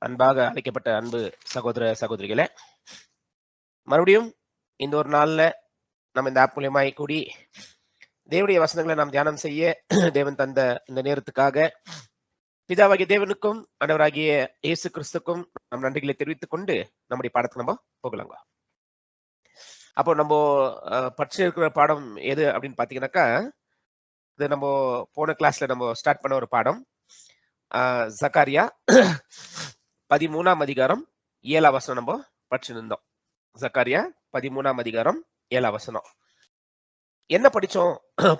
அன்பாக அழைக்கப்பட்ட அன்பு சகோதர சகோதரிகளே, மறுபடியும் இந்த ஒரு நாள்ல நம்ம இந்த ஆப் மூலியமாய் கூடி தேவனுடைய வசனங்களை நாம் தியானம் செய்ய தேவன் தந்த இந்த நேரத்துக்காக பிதாவாகிய தேவனுக்கும் ஆண்டவராகிய இயேசு கிறிஸ்துக்கும் நம் நன்றிகளை தெரிவித்துக் கொண்டு நம்முடைய பாடத்துக்கு நம்ம போகலாங்க. அப்போ நம்ம படிச்சிருக்கிற பாடம் எது அப்படின்னு பாத்தீங்கன்னாக்கா, இது நம்ம போன கிளாஸ்ல நம்ம ஸ்டார்ட் பண்ண ஒரு பாடம் சக்காரியா 13ஆம் அதிகாரம் 7ஆம் வசனம் நம்ம படிச்சுருந்தோம். சக்காரியா 13ஆம் அதிகாரம் 7ஆம் வசனம் என்ன படிச்சோம்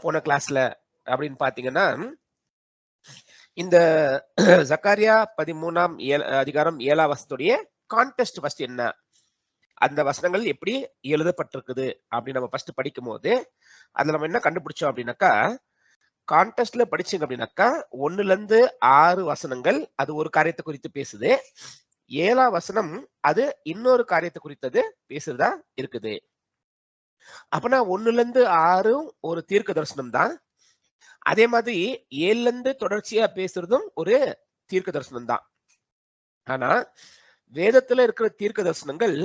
போன கிளாஸ்ல அப்படின்னு பாத்தீங்கன்னா, இந்த சக்காரியா 13ஆம் அதிகாரம் 7ஆம் வசனத்துடைய கான்டெக்ஸ்ட் ஃபர்ஸ்ட் என்ன, அந்த வசனங்கள் எப்படி எழுதப்பட்டிருக்குது அப்படின்னு நம்ம ஃபர்ஸ்ட் படிக்கும் போது அதுல நம்ம என்ன கண்டுபிடிச்சோம் அப்படின்னாக்கா, கான்டெக்ஸ்ட்ல படிச்சீங்க அப்படின்னாக்கா 1ல இருந்து 6 வசனங்கள் அது ஒரு காரியத்தை குறித்து பேசுது. 7ஆம் வசனம் அது இன்னொரு காரியத்தை குறித்தது பேசுறதா இருக்குது. அப்பனா 1ல இருந்து 6 ஒரு தீர்க்க தரிசனம் தான். அதே மாதிரி 7ல இருந்து தொடர்ச்சியா பேசுறதும் ஒரு தீர்க்க தரிசனம் தான். ஆனா வேதத்துல இருக்கிற தீர்க்க தரிசனங்கள்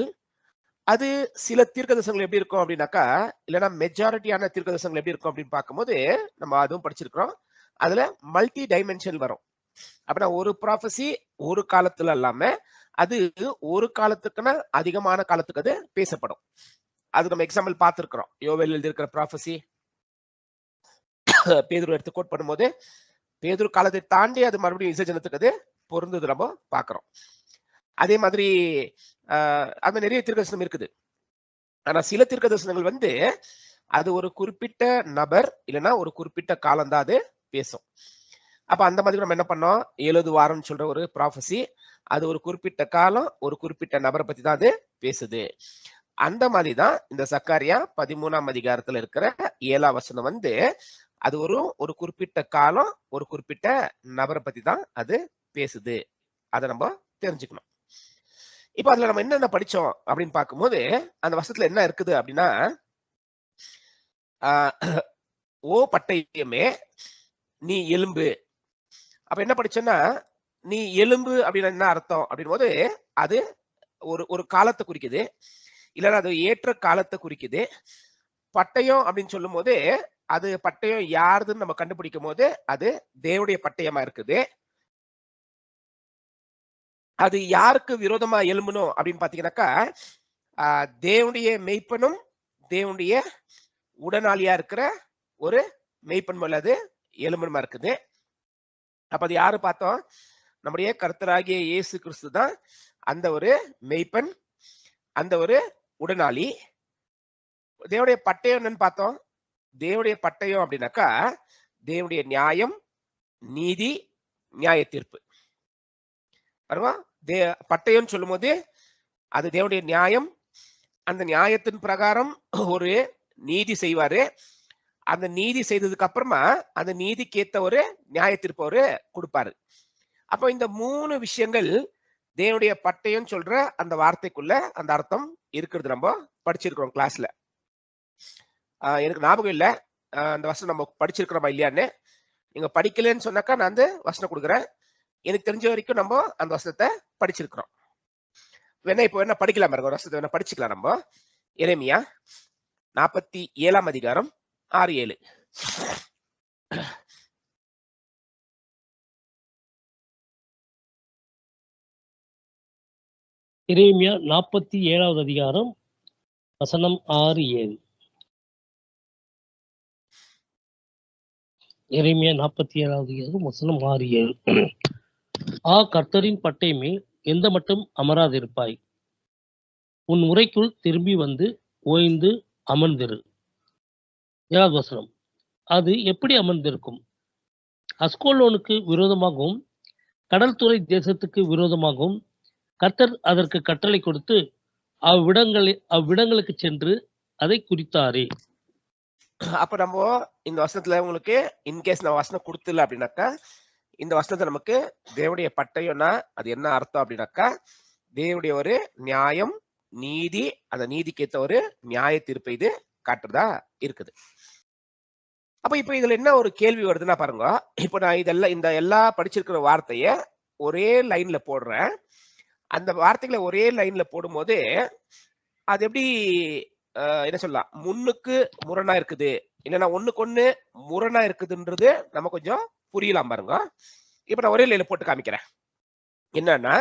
அது சில தீர்க்க தரிசனங்கள் எப்படி இருக்கும் அப்படின்னாக்கா, இல்லைன்னா மெஜாரிட்டியான தீர்க்க தரிசனங்கள் எப்படி இருக்கும் அப்படின்னு பார்க்கும்போது நம்ம அதுவும் படிச்சிருக்கிறோம். அதுல மல்டி டைமென்ஷன் வரும். அப்படின்னா ஒரு ப்ராஃபஸி ஒரு காலத்துல இல்லாம அது ஒரு காலத்துக்குன்னா அதிகமான காலத்துக்கு அது பேசப்படும். அது நம்ம எக்ஸாம்பிள் பார்த்திருக்கிறோம். யோவேல் எழுதியிருக்கிற ப்ராஃபஸி பேதுரு எடுத்து கோட் பண்ணும்போது பேதுரு காலத்தை தாண்டி அது மறுபடியும் விசர்ஜனத்துக்கு அது பொருந்தது நம்ம பார்க்கிறோம். அதே மாதிரி அது நிறைய தீர்க்கதரிசனம் இருக்குது. ஆனா சில தீர்க்கதரிசனங்கள் அது ஒரு குறிப்பிட்ட நபர் இல்லைன்னா ஒரு குறிப்பிட்ட காலம் தான் அது பேசும். அப்ப அந்த மாதிரி நம்ம என்ன பண்ணோம், 70 வாரம் சொல்ற ஒரு ப்ராஃபஸி அது ஒரு குறிப்பிட்ட காலம் ஒரு குறிப்பிட்ட நபரை பத்தி தான் அது பேசுது. அந்த மாதிரிதான் இந்த சக்காரியா 13ஆம் அதிகாரத்துல இருக்கிற 7ஆம் வசனம் அது ஒரு குறிப்பிட்ட காலம் ஒரு குறிப்பிட்ட நபரை பத்தி தான் அது பேசுது. அதை நம்ம தெரிஞ்சுக்கணும். இப்ப அதுல நம்ம என்னென்ன படிச்சோம் அப்படின்னு பார்க்கும்போது அந்த வசனத்துல என்ன இருக்குது அப்படின்னா, ஓ பட்டயமே நீ எலும்பு. அப்ப என்ன படிச்சோன்னா, நீ எலும்பு அப்படின்னு என்ன அர்த்தம் அப்படின் போது அது ஒரு காலத்தை குறிக்குது, இல்லைன்னா அது ஏற்ற காலத்தை குறிக்குது. பட்டயம் அப்படின்னு சொல்லும் போது அது பட்டயம் யாருதுன்னு நம்ம கண்டுபிடிக்கும் போது அது தேவனுடைய பட்டயமா இருக்குது. அது யாருக்கு விரோதமா எழும்பணும் அப்படின்னு பாத்தீங்கன்னாக்கா, தேவனுடைய மெய்ப்பனும் தேவனுடைய உடனாளியா இருக்கிற ஒரு மெய்ப்பன் மேல அது எழும்பணுமா இருக்குது. அப்ப அது யாரு பார்த்தோம், நம்முடைய கர்த்தராகிய இயேசு கிறிஸ்து தான் அந்த ஒரு மெய்ப்பன், அந்த ஒரு உடனாளி. தேவனுடைய பட்டயம் என்னன்னு பார்த்தோம். தேவனுடைய பட்டயம் அப்படின்னாக்கா தேவனுடைய நியாயம், நீதி, நியாய தீர்ப்பு. பட்டயம் சொல்லும் போது அது தேவனுடைய நியாயம். அந்த நியாயத்தின் பிரகாரம் ஒரு நீதி செய்வாரு. அந்த நீதி செய்ததுக்கு அப்புறமா அந்த நீதிக்கு ஏத்த ஒரு நியாய தீர்ப்பு அவரு கொடுப்பாரு. அப்போ இந்த 3 விஷயங்கள் தேவனுடைய பட்டயம் சொல்ற அந்த வார்த்தைக்குள்ள அந்த அர்த்தம் இருக்கிறது நம்ம படிச்சிருக்கிறோம் கிளாஸ்ல. எனக்கு ஞாபகம் இல்லை அந்த வசனம் நம்ம படிச்சிருக்கிறோமா இல்லையான்னு. நீங்க படிக்கலன்னு சொன்னாக்கா நான் வசனம் கொடுக்குறேன். எனக்கு தெரிஞ்ச வரைக்கும் நம்ம அந்த வசனத்தை படிச்சிருக்கிறோம். வேணா இப்போ என்ன படிக்கலாம் பாருங்க, ஒரு வசனத்தை வேணா படிச்சுக்கலாம் நம்ம. எரேமியா 47ஆம் அதிகாரம் 6-7. எரேமியா 47வது அதிகாரம் வசனம் 6-7. எரேமியா 47வது அதிகாரம் வசனம் 6-7. கர்த்தரின் பட்டயமே எந்த மட்டும் அமராதிருப்பாய், உன் உரைக்குள் திரும்பி வந்து ஓய்ந்து அமர்ந்திரு. 7வது வசனம், அது எப்படி அமர்ந்திருக்கும்? அஸ்கோலோனுக்கு விரோதமாகவும் கடல் துறை தேசத்துக்கு விரோதமாகவும் கர்த்தர் அதற்கு கட்டளை கொடுத்து அவ்விடங்களுக்கு சென்று அதை குறித்தாரே. அப்ப நம்ம இந்த வசனத்துல உங்களுக்கு இன்கேஸ் நான் வசனம் கொடுத்துல அப்படின்னாக்கா, இந்த வசனத்தை நமக்கு தேவனுடைய பட்டயம்னா அது என்ன அர்த்தம் அப்படின்னாக்கா, தேவனுடைய ஒரு நியாயம், நீதி, அந்த நீதிக்கு ஏற்ற ஒரு நியாய தீர்ப்பை இது காட்டுறதா இருக்குது. அப்ப இப்ப இதுல என்ன ஒரு கேள்வி வருதுன்னா பாருங்க, இப்ப நான் இந்த எல்லா படிச்சிருக்கிற வார்த்தைய ஒரே லைன்ல போடுறேன். அந்த வார்த்தைகளை ஒரே லைன்ல போடும்போது அது எப்படி என்ன சொல்லலாம், முன்னுக்கு முரணா இருக்குது, இல்லைன்னா ஒண்ணுக்கு ஒண்ணு முரணா இருக்குதுன்றது நம்ம கொஞ்சம் புரியலாம் பாருங்க. இப்ப நான் ஒரே லைன்ல போட்டு காமிக்கிறேன். என்னன்னா,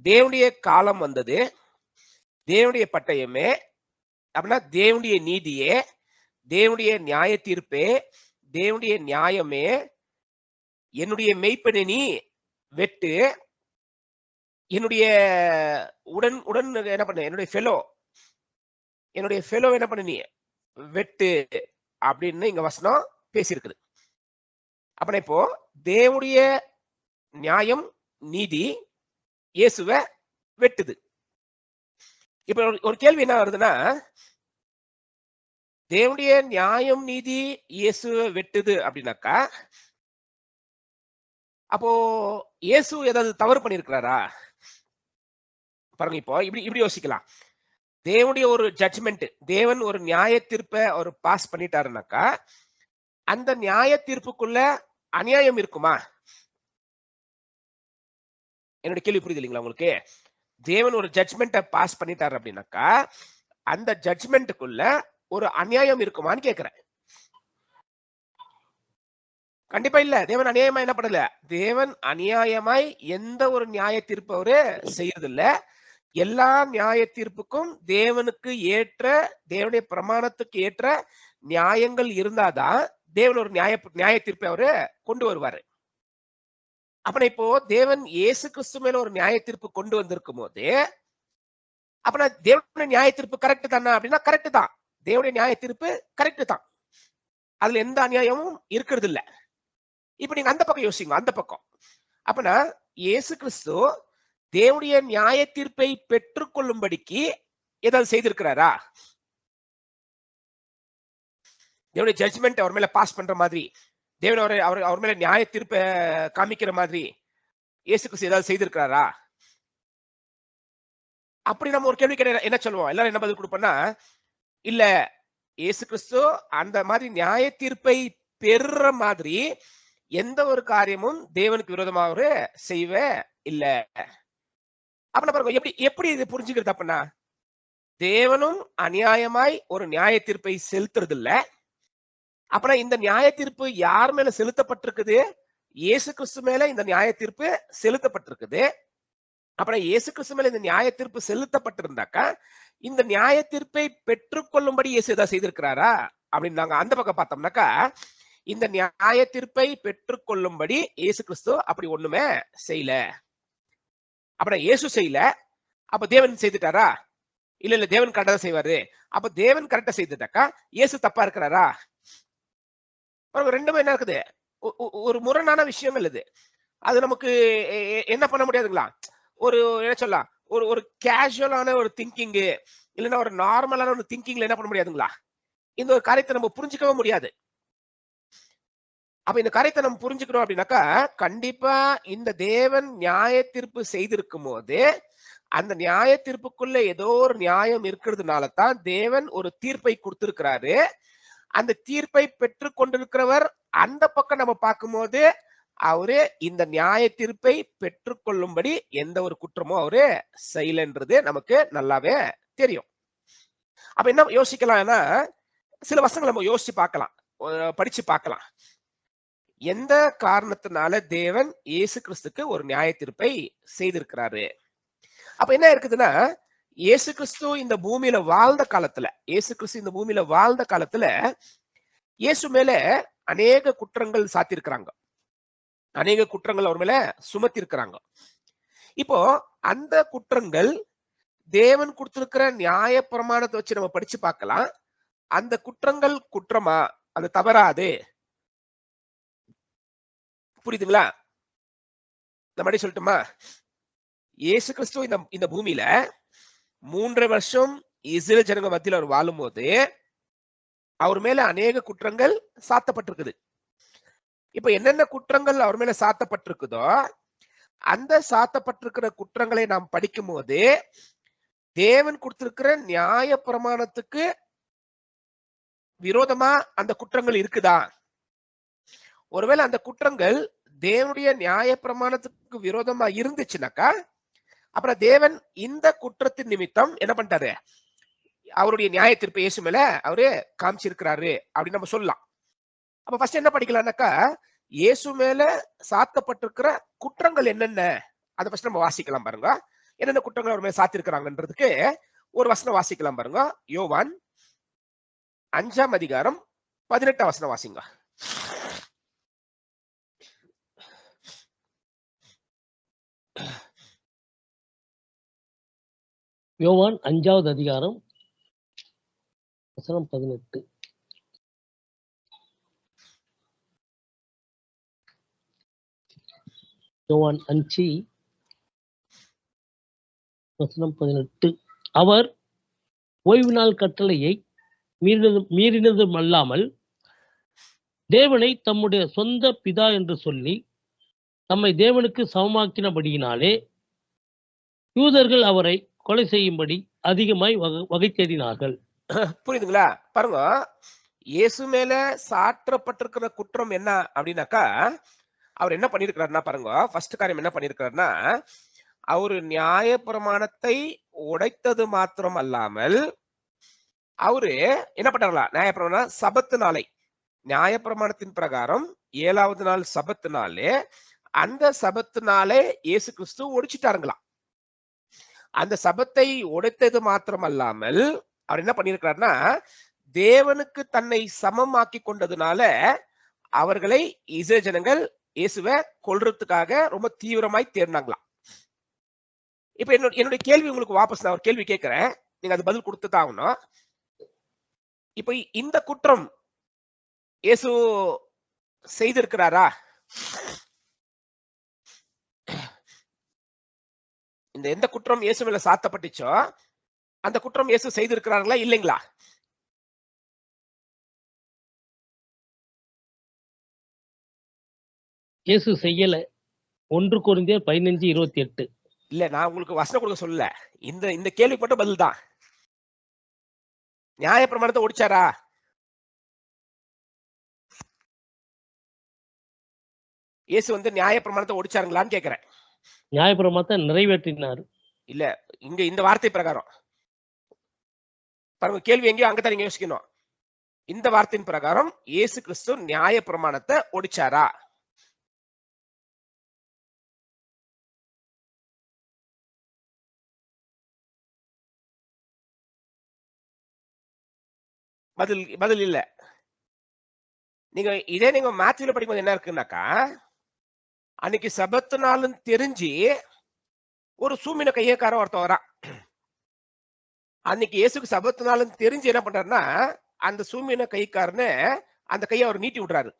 தேவனுடைய காலம் வந்தது, தேவனுடைய பட்டயமே அப்படின்னா தேவனுடைய நீதியே, தேவனுடைய நியாய தீர்ப்பே, தேவனுடைய நியாயமே, என்னுடைய மெய்ப்பனை நீ வெட்டு, என்னுடைய உடன் உடன் என்ன பண்ண, என்னுடைய ஃபெலோ என்ன பண்ண நீ வெட்டு அப்படின்னு இங்க வசனம் பேசியிருக்குது. அப்ப இப்போ தேவனுடைய நியாயம் நீதி இயேசுவை வெட்டுது. இப்ப ஒரு கேள்வி என்ன வருதுன்னா, தேவனுடைய நியாயம் நீதி இயேசுவை வெட்டுது அப்படின்னாக்கா, அப்போ இயேசு ஏதாவது தவறு பண்ணிருக்கிறாரா? பாருங்க, இப்போ இப்படி யோசிக்கலாம். தேவனுடைய ஒரு ஜட்ஜ்மெண்ட், தேவன் ஒரு நியாய தீர்ப்பை ஒரு பாஸ் பண்ணிட்டாருனாக்கா, அந்த நியாய தீர்ப்புக்குள்ள அநியாயம் இருக்குமா? என்னோட கேள்வி புரியுது இல்லைங்களா உங்களுக்கு? தேவன் ஒரு ஜட்ஜ்மெண்ட்டை பாஸ் பண்ணிட்டாரு அப்படின்னாக்கா, அந்த ஜட்ஜ்மெண்ட்டுக்குள்ள ஒரு அநியாயம் இருக்குமான்னு கேட்கிறேன். கண்டிப்பா இல்ல. தேவன் அநியாயமா என்ன பண்ணல? தேவன் அநியாயமாய் எந்த ஒரு நியாய தீர்ப்பு அவரு செய்யறது இல்ல. எல்லா நியாய தீர்ப்புக்கும் தேவனுக்கு ஏற்ற, தேவனுடைய பிரமாணத்துக்கு ஏற்ற நியாயங்கள் இருந்தாதான் தேவன் ஒரு நியாய தீர்ப்பை அவரு கொண்டு வருவாரு. அப்ப இப்போ தேவன் இயேசு கிறிஸ்து மேல ஒரு நியாய தீர்ப்பு கொண்டு வந்திருக்கும் போது, அப்ப தேவனுடைய நியாய தீர்ப்பு கரெக்ட் தானா அப்படின்னா கரெக்ட் தான். தேவனுடைய நியாய தீர்ப்பு கரெக்ட் தான், அதுல எந்த அநியாயமும் இருக்கிறது இல்ல. இப்ப நீங்க அந்த பக்கம் யோசிங்க, அந்த பக்கம். அப்பனா இயேசு கிறிஸ்து தேவனுடைய நியாய தீர்ப்பை பெற்றுக்கொள்ளும்படிக்கு ஏதாவது செய்திருக்கிறாரா? தேவனுடைய ஜட்ஜ்மெண்ட் அவர் மேல பாஸ் பண்ற மாதிரி, தேவன் அவர் மேல நியாய தீர்ப்பை காமிக்கிற மாதிரி இயேசு கிறிஸ்து ஏதாவது செய்திருக்கிறாரா? அப்படி நம்ம ஒரு கேள்வி கேட்ட என்ன சொல்லுவோம்? எல்லாரும் என்ன பதில் கொடுப்போம்னா, இல்ல, இயேசு கிறிஸ்து அந்த மாதிரி நியாய தீர்ப்பை பெறுற மாதிரி எந்த ஒரு காரியமும் தேவனுக்கு விரோதமாக அவரு செய்வே இல்ல. அப்படின்னா பாருங்க, எப்படி இது புரிஞ்சுக்கிறது? அப்படின்னா தேவனும் அநியாயமாய் ஒரு நியாய தீர்ப்பை செலுத்துறது இல்ல. அப்புறம் இந்த நியாய தீர்ப்பு யார் மேல செலுத்தப்பட்டிருக்குது? இயேசு கிறிஸ்து மேல இந்த நியாய தீர்ப்பு செலுத்தப்பட்டிருக்குது. அப்புறம் இயேசு கிறிஸ்து மேல இந்த நியாய தீர்ப்பு செலுத்தப்பட்டிருந்தாக்கா, இந்த நியாய தீர்ப்பை பெற்றுக்கொள்ளும்படி இயேசு ஏதாவது செய்திருக்கிறாரா அப்படின்னு நாங்க அந்த பக்கம் பார்த்தோம்னாக்கா, இந்த நியாய தீர்ப்பை பெற்றுக்கொள்ளும்படி இயேசு கிறிஸ்து அப்படி ஒண்ணுமே செய்யல. அப்புறம் இயேசு செய்யல, அப்ப தேவன் செய்துட்டாரா? இல்ல, தேவன் கரெக்டா தான் செய்வாரு. அப்ப தேவன் கரெக்டா செய்துட்டாக்கா இயேசு தப்பா இருக்கிறாரா? ரெண்டுமே என்ன இருக்குது? ஒரு முரணான விஷயங்கள் இது. அது நமக்கு என்ன பண்ண முடியாதுங்களா? ஒரு என்ன சொல்லலாம், ஒரு கேஷுவலான ஒரு திங்கிங், இல்லைன்னா ஒரு நார்மலான ஒரு திங்கிங்ல என்ன பண்ண முடியாதுங்களா? இந்த ஒரு காரியத்தை நம்ம புரிஞ்சுக்கவே முடியாது. அப்ப இந்த காரியத்தை நம்ம புரிஞ்சுக்கணும் அப்படின்னாக்கா, கண்டிப்பா இந்த தேவன் நியாய தீர்ப்பு செய்திருக்கும் போது அந்த நியாய தீர்ப்புக்குள்ள ஏதோ ஒரு நியாயம் இருக்கிறதுனால தான் தேவன் ஒரு தீர்ப்பை கொடுத்திருக்கிறாரு. அந்த தீர்ப்பை பெற்று கொண்டிருக்கிறவர் அந்த பக்கம் நம்ம பார்க்கும்போது அவரு இந்த நியாய தீர்ப்பை பெற்றுக்கொள்ளும்படி எந்த ஒரு குற்றமும் அவரு செய்யலன்றது நமக்கு நல்லாவே தெரியும். அப்ப என்ன யோசிக்கலாம்னா, சில வசனங்களை நம்ம யோசிச்சு பார்க்கலாம், படிச்சு பார்க்கலாம். எந்த காரணத்தினால தேவன் இயேசு கிறிஸ்துக்கு ஒரு நியாய தீர்ப்பை செய்திருக்கிறாரு? அப்ப என்ன இருக்குதுன்னா, இயேசு கிறிஸ்து இந்த பூமியில வாழ்ந்த காலத்துல இயேசு மேல அநேக குற்றங்கள் சாத்திருக்கிறாங்க, அநேக குற்றங்கள் அவர் மேல சுமத்தி இருக்கிறாங்க. இப்போ அந்த குற்றங்கள் தேவன் கொடுத்திருக்கிற நியாய பிரமாணத்தை வச்சு நம்ம படிச்சு பார்க்கலாம். அந்த குற்றங்கள் குற்றமா, அது தவறாது. புரியுதுங்களா? இந்த மாதிரி சொல்லட்டுமா? இயேசு கிறிஸ்து இந்த பூமியில 3 வருஷம் இஸ்ரேல் ஜனங்க மத்தியில் அவர் வாழும் போது அவர் மேல அநேக குற்றங்கள் சாத்தப்பட்டிருக்குது. இப்ப என்னென்ன குற்றங்கள் அவர் மேல சாத்தப்பட்டிருக்குதோ அந்த சாத்தப்பட்டிருக்கிற குற்றங்களை நாம் படிக்கும் போது தேவன் கொடுத்திருக்கிற நியாய பிரமாணத்துக்கு விரோதமா அந்த குற்றங்கள் இருக்குதா? ஒருவேளை அந்த குற்றங்கள் தேவனுடைய நியாய பிரமாணத்துக்கு விரோதமா இருந்துச்சுனாக்கா அப்புறம் தேவன் இந்த குற்றத்தின் நிமித்தம் என்ன பண்ணிட்டாரு, அவருடைய நியாய தீர்ப்பு இயேசு மேல அவரு காமிச்சிருக்கிறாரு அப்படின்னு நம்ம சொல்லலாம். அப்ப ஃபர்ஸ்ட் என்ன படிக்கலாம்னாக்கா, இயேசு மேல சாத்தப்பட்டிருக்கிற குற்றங்கள் என்னென்ன அதை ஃபர்ஸ்ட் நம்ம வாசிக்கலாம் பாருங்க. என்னென்ன குற்றங்கள் அவர் மேல சாத்திருக்கிறாங்கன்றதுக்கு ஒரு வசனம் வாசிக்கலாம் பாருங்க. யோவான் 5ஆம் அதிகாரம் 18ஆம் வசனம் வாசிங்க. யோவான் 5வது அதிகாரம் வசனம் 18. யோவான் 5 வசனம் 18. அவர் ஓய்வு நாள் கட்டளையை மீறினதும் அல்லாமல் தேவனை தம்முடைய சொந்த பிதா என்று சொல்லி தம்மை தேவனுக்கு சமமாக்கினபடியினாலே யூதர்கள் அவரை கொலை செய்யும்படி அதிகமாய் வகை தேடினார்கள். புரியுதுங்களா? பாருங்க, இயேசு மேல சாற்றப்பட்டிருக்கிற குற்றம் என்ன அப்படின்னாக்கா, அவர் என்ன பண்ணிருக்கிறாருன்னா பாருங்க, ஃபர்ஸ்ட் காரியம் என்ன பண்ணிருக்கிறாருன்னா, அவரு நியாய பிரமாணத்தை உடைத்தது மாத்திரம் அல்லாமல் அவரு என்ன பண்றாங்களா, நியாய பிரமாணம் சபத்து நாளை, நியாய பிரமாணத்தின் பிரகாரம் 7வது நாள் சபத்து நாளே, அந்த சபத்து நாளே இயேசு கிறிஸ்து ஒடிச்சிட்டாருங்களாம். அந்த சபத்தை உடைத்தது மாத்திரம் அல்லாமல் அவர் என்ன பண்ணிருக்கிறாருன்னா, தேவனுக்கு தன்னை சமமாக்கி கொண்டதுனால அவர்களை இஸ்ரவேல் ஜனங்கள் இயேசுவை கொல்றதுக்காக ரொம்ப தீவிரமாய் தேடினாங்களாம். இப்ப என்னுடைய கேள்வி உங்களுக்கு வாபஸ் நான் ஒரு கேள்வி கேட்கிறேன், நீங்க அது பதில் கொடுத்துதான் ஆகணும். இப்ப இந்த குற்றம் இயேசு செய்திருக்கிறாரா? இந்த எந்த குற்றம் இயேசு மேல சாத்தப்பட்டுச்சோ அந்த குற்றம் இயேசு செய்திருக்கிறார்களா இல்லைங்களா? இயேசு செய்யல. 1 கொரிந்தியர் 15:28. இல்ல, நான் உங்களுக்கு வசனம் கொடுக்க சொல்லல, இந்த கேள்விக்கு மட்டும் பதில் தான். நியாய பிரமாணத்தை ஒடிச்சாரா? இயேசு வந்து நியாய பிரமாணத்தை ஒடிச்சாருங்களான்னு கேக்குறேன். நியாய பிரமாணத்தை நிறைவேற்றினார். இல்ல, இங்க இந்த வார்த்தை பிரகாரம் பாருங்க, கேள்வி எங்கேயோ அங்கதான் நீங்க யோசிக்கணும். இந்த வார்த்தையின் பிரகாரம் இயேசு கிறிஸ்து நியாய பிரமாணத்தை ஒடிச்சாரா? பதில் இல்ல. நீங்க மேத்யூல படிக்கும்போது என்ன இருக்குன்னாக்கா, அன்னைக்கு சபத்து நாளும் தெரிஞ்சு ஒரு சூமின கையக்காரன் ஒருத்தன் வரான். அன்னைக்கு இயேசுக்கு சபத்து நாளும் தெரிஞ்சு என்ன பண்றாருன்னா, அந்த சூமின கைக்காரனை அந்த கையை அவர் நீட்டி விடுறாரு.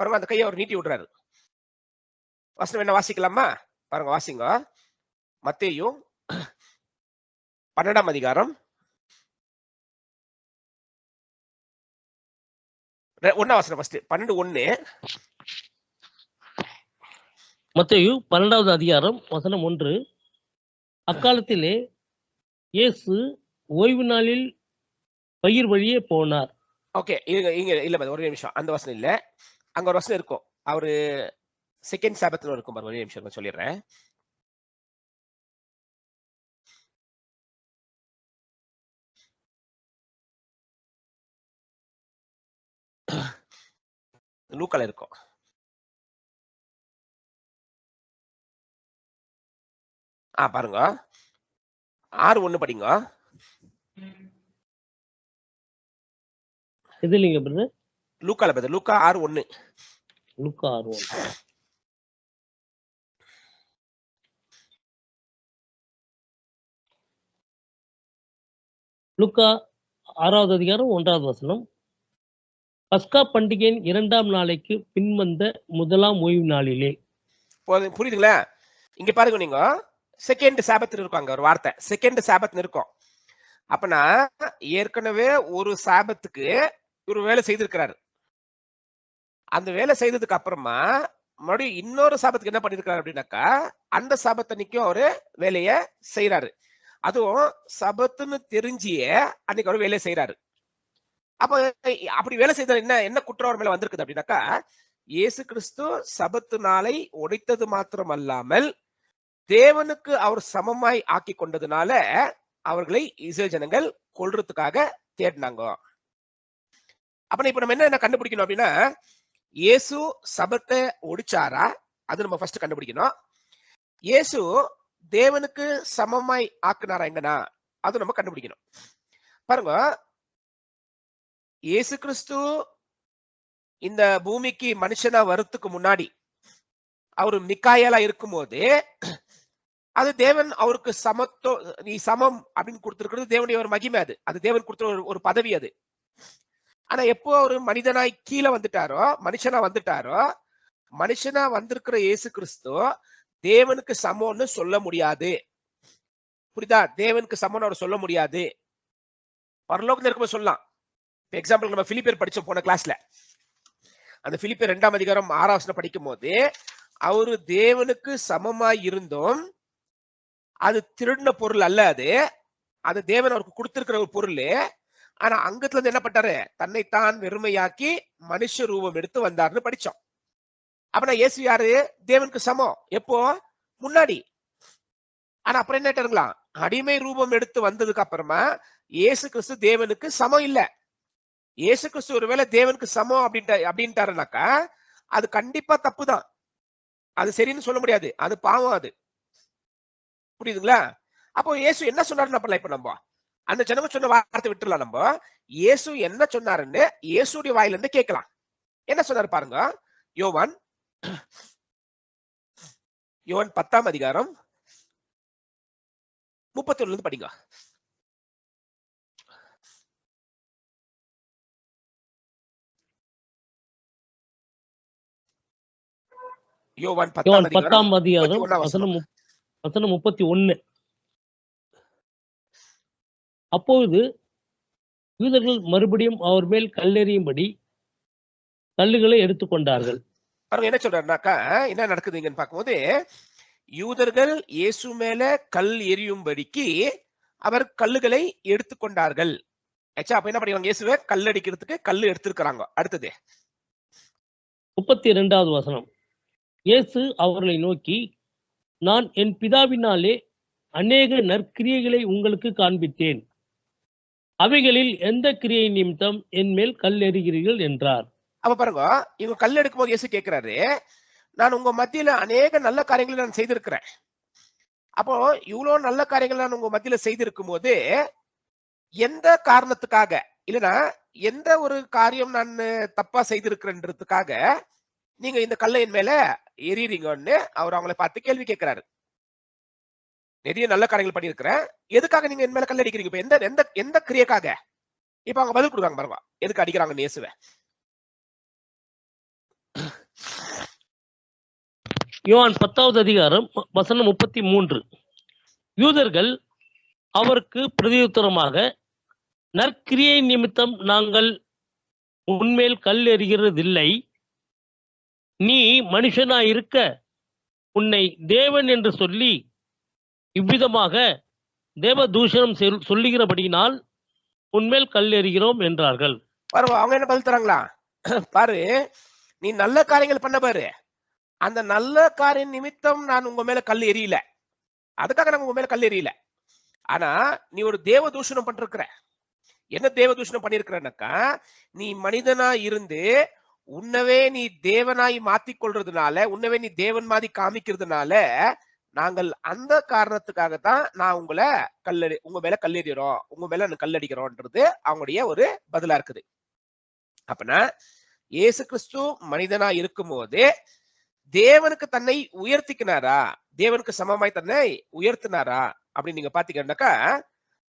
பாருங்க, அந்த கையை அவர் நீட்டி விடுறாரு. வசனம் என்ன வாசிக்கலாமா? பாருங்க, வாசிங்க. மத்தேயு 12ஆம் அதிகாரம் 1ஆம் வசனம். ஃபர்ஸ்ட் 12:1. மத்தேயு 12வது அதிகாரம் வசனம் 1. அக்காலத்திலே இயேசு ஓய்வு நாளில் பயிர் வழியே போனார். ஓகே, இங்க இல்ல, ஒரு நிமிஷம். அந்த வசனம் இல்ல, அங்க ஒரு வசனம் இருக்கும். அவரு செகண்ட் சாபத்துல இருக்கும் பாருங்க. ஒரு நிமிஷம் சொல்லிடுறேன். லூக்கால இருக்கும். பாருங்க, 6:1 படிங்க. எதுலீங்க பிரதர்? லூக்கால பிரதர், லூக்கா 6:1. லூக்கா 6:1. லூக்கா 6வது அதிகாரம் 1வது வசனம். பஸ்கா பண்டிகையின் 2ஆம் நாளைக்கு பின்வந்த முதலாம் ஓய்வு நாளிலே. புரியுதுங்களா? இங்க பாருங்க, நீங்க செகண்ட் சாபத் இருக்காங்க, ஒரு வார்த்தை செகண்ட் சாபத் இருக்கும். அப்பனா ஏற்கனவே ஒரு சாபத்துக்கு ஒரு வேலை செய்திருக்கிறாரு. அந்த வேலை செய்ததுக்கு அப்புறமா மறுபடியும் இன்னொரு சாபத்துக்கு என்ன பண்ணிருக்காரு அப்படின்னாக்கா, அந்த சாபத்தன்னைக்கும் அவரு வேலைய செய்யறாரு. அதுவும் சபத்துன்னு தெரிஞ்சியே அன்னைக்கு அவரு வேலையை செய்யறாரு. அப்ப அப்படி வேலை செய்த என்ன குற்றம் அவர் மேல வந்திருக்குது அப்படின்னாக்கா, இயேசு கிறிஸ்து சபத்து நாளை உடைத்தது மாத்திரம் அல்லாமல் தேவனுக்கு அவர் சமமாய் ஆக்கி கொண்டதுனால அவர்களை இஸ்ரவேல் ஜனங்கள் கொல்றதுக்காக தேடினாங்க. அப்ப இப்ப நம்ம என்ன கண்டுபிடிக்கணும் அப்படின்னா, இயேசு சபத்தை ஒடிச்சாரா? அது நம்ம ஃபர்ஸ்ட் கண்டுபிடிக்கணும். இயேசு தேவனுக்கு சமமாய் ஆக்குனாரா எங்கன்னா? அது நம்ம கண்டுபிடிக்கணும். பாருங்க, இயேசு கிறிஸ்து இந்த பூமிக்கு மனுஷனா வரத்துக்கு முன்னாடி அவரு மிக்காயலா இருக்கும்போது அது தேவன் அவருக்கு நீ சமம் அப்படின்னு கொடுத்திருக்கிறது தேவனுடைய ஒரு மகிமை. அது தேவன் கொடுத்த ஒரு பதவி அது. ஆனா எப்போ ஒரு மனிதனாய் கீழே வந்துட்டாரோ, மனுஷனா வந்துட்டாரோ, மனுஷனா வந்திருக்கிற இயேசு கிறிஸ்து தேவனுக்கு சமம்னு சொல்ல முடியாது. புரியுதா? தேவனுக்கு சமம்னு அவர் சொல்ல முடியாது. பரலோகத்துல இருக்கும்போது சொல்லலாம். எக்ஸாம்பிள் நம்ம பிலிப்பியர் படிச்சோம் போன கிளாஸ்ல. அந்த பிலிப்பியர் 2ஆம் அதிகாரம் 6ஆம் வசனம் படிக்கும் போது, அவரு தேவனுக்கு சமமாய் இருந்தும் அது திருடின பொருள் அல்ல, அது தேவன் அவருக்கு கொடுத்திருக்கிற ஒரு பொருள். ஆனா அங்கத்துல இருந்து என்ன பண்றாரு? தன்னைத்தான் வெறுமையாக்கி மனுஷ ரூபம் எடுத்து வந்தாருன்னு படிச்சோம். அப்ப இயேசு யாரு? தேவனுக்கு சமம். எப்போ? முன்னாடி. ஆனா அப்புறம் என்ன ஆயிட்டாருங்களா? அடிமை ரூபம் எடுத்து வந்ததுக்கு அப்புறமா இயேசு கிறிஸ்து தேவனுக்கு சமம் இல்ல. இயேசு கிறிஸ்து ஒருவேளை தேவனுக்கு சமம் அப்படின்ட்டாருனாக்கா அது கண்டிப்பா தப்புதான். அது சரின்னு சொல்ல முடியாது. அது பாவம். அது புரியுதுங்களா? அப்போ இயேசு என்ன சொன்னாருன்னு இப்ப நம்ம அந்த ஜனங்க சொன்ன வார்த்தை விட்டுலாம். நம்ம இயேசு என்ன சொன்னாருன்னு இயேசுடைய வாயில இருந்து கேட்கலாம். என்ன சொன்னாரு பாருங்க. யோவான் 10ஆம் அதிகாரம் 31 இருந்து படிங்க. யோவான் 10ஆம் அதிகாரம் வசனம் 31. அப்பொழுது யூதர்கள் மறுபடியும் அவர் மேல் கல்லெறியும்படி கல்லுகளை எடுத்துக்கொண்டார்கள். என்ன சொல்றாருனாக்கா, என்ன நடக்குதுங்கன்னு பார்க்கும்போது, யூதர்கள் இயேசு மேல கல் எறியும்படிக்கு அவர் கல்லுகளை எடுத்துக்கொண்டார்கள். அப்ப என்ன பண்ணிடுவாங்க? இயேசுவை கல் அடிக்கிறதுக்கு கல்லு எடுத்திருக்கிறாங்க. அடுத்தது 32வது வசனம். இயேசு அவர்களை நோக்கி, நான் என் பிதாவினாலே அநேக நற்கிரியைகளை உங்களுக்கு காண்பித்தேன். அவைகளில் எந்த கிரியை நிமித்தம் என் மேல் கல் எறிகிறீர்கள் என்றார். அப்ப பாருங்க, இவங்க கல் எடுக்கும் போது இயேசு கேட்கிறாரு, நான் உங்க மத்தியில அநேக நல்ல காரியங்களை நான் செய்திருக்கிறேன். அப்போ இவ்வளவு நல்ல காரியங்கள் நான் உங்க மத்தியில செய்திருக்கும் போது எந்த காரணத்துக்காக, இல்லைன்னா எந்த ஒரு காரியம் நான் தப்பா செய்திருக்கிறேன்றதுக்காக நீங்க இந்த கல்லை என் மேல எறிறீங்கன்னு அவர் அவங்களை பார்த்து கேள்வி கேட்கிறாரு. நிறைய நல்ல காரியங்கள் பண்ணியிருக்கிறேன், எதுக்காக நீங்க என் மேல கல் அடிக்கிறீங்க? இப்ப எந்த எந்த எந்த கிரியைக்காக? இப்ப அவங்க பதில் கொடுக்காங்க பாருங்க, எதுக்கு அடிக்கிறாங்கன்னு இயேசுவை. யோவான் 10வது அதிகாரம் வசனம் 33. யூதர்கள் அவருக்கு பிரதியுத்தரமாக, நற்கிரியை நிமித்தம் நாங்கள் உன்மேல் கல் எறிகிறதில்லை. நீ மனுஷனாய் இருக்க உன்னை தேவன் என்று சொல்லி இவ்விதமாக தேவ தூஷணம் சொல்லுகிறபடியினால் உன்மேல் கல் எறிகிறோம் என்றார்கள். பாருங்க, அவங்க என்ன பதில் தராங்களா? பாரு, நீ நல்ல காரியங்கள் பண்ண பாரு, அந்த நல்ல காரியம் நிமித்தம் நான் உங்க மேல கல் எறியல, அதுக்காக நாங்க உங்க மேல கல் எறியல. ஆனா நீ ஒரு தேவ தூஷணம் பண்ணிருக்கிற. என்ன தேவ தூஷணம் பண்ணிருக்கிறனாக்கா, நீ மனிதனா இருந்து உன்னவே நீ தேவனாய் மாத்திக் கொள்றதுனால, உன்னவே நீ தேவன் மாதிரி காமிக்கிறதுனால, நாங்கள் அந்த காரணத்துக்காகத்தான் நான் உங்க மேல கல்லெறிகிறோம், உங்க மேல கல்லடிக்கிறோம்ன்றது அவங்களுடைய ஒரு பதிலா இருக்குது. அப்பனா இயேசு கிறிஸ்து மனிதனா இருக்கும் போது தேவனுக்கு தன்னை உயர்த்திக்கினாரா, தேவனுக்கு சமமாய் தன்னை உயர்த்தினாரா அப்படின்னு நீங்க பாத்தீங்கன்னாக்கா,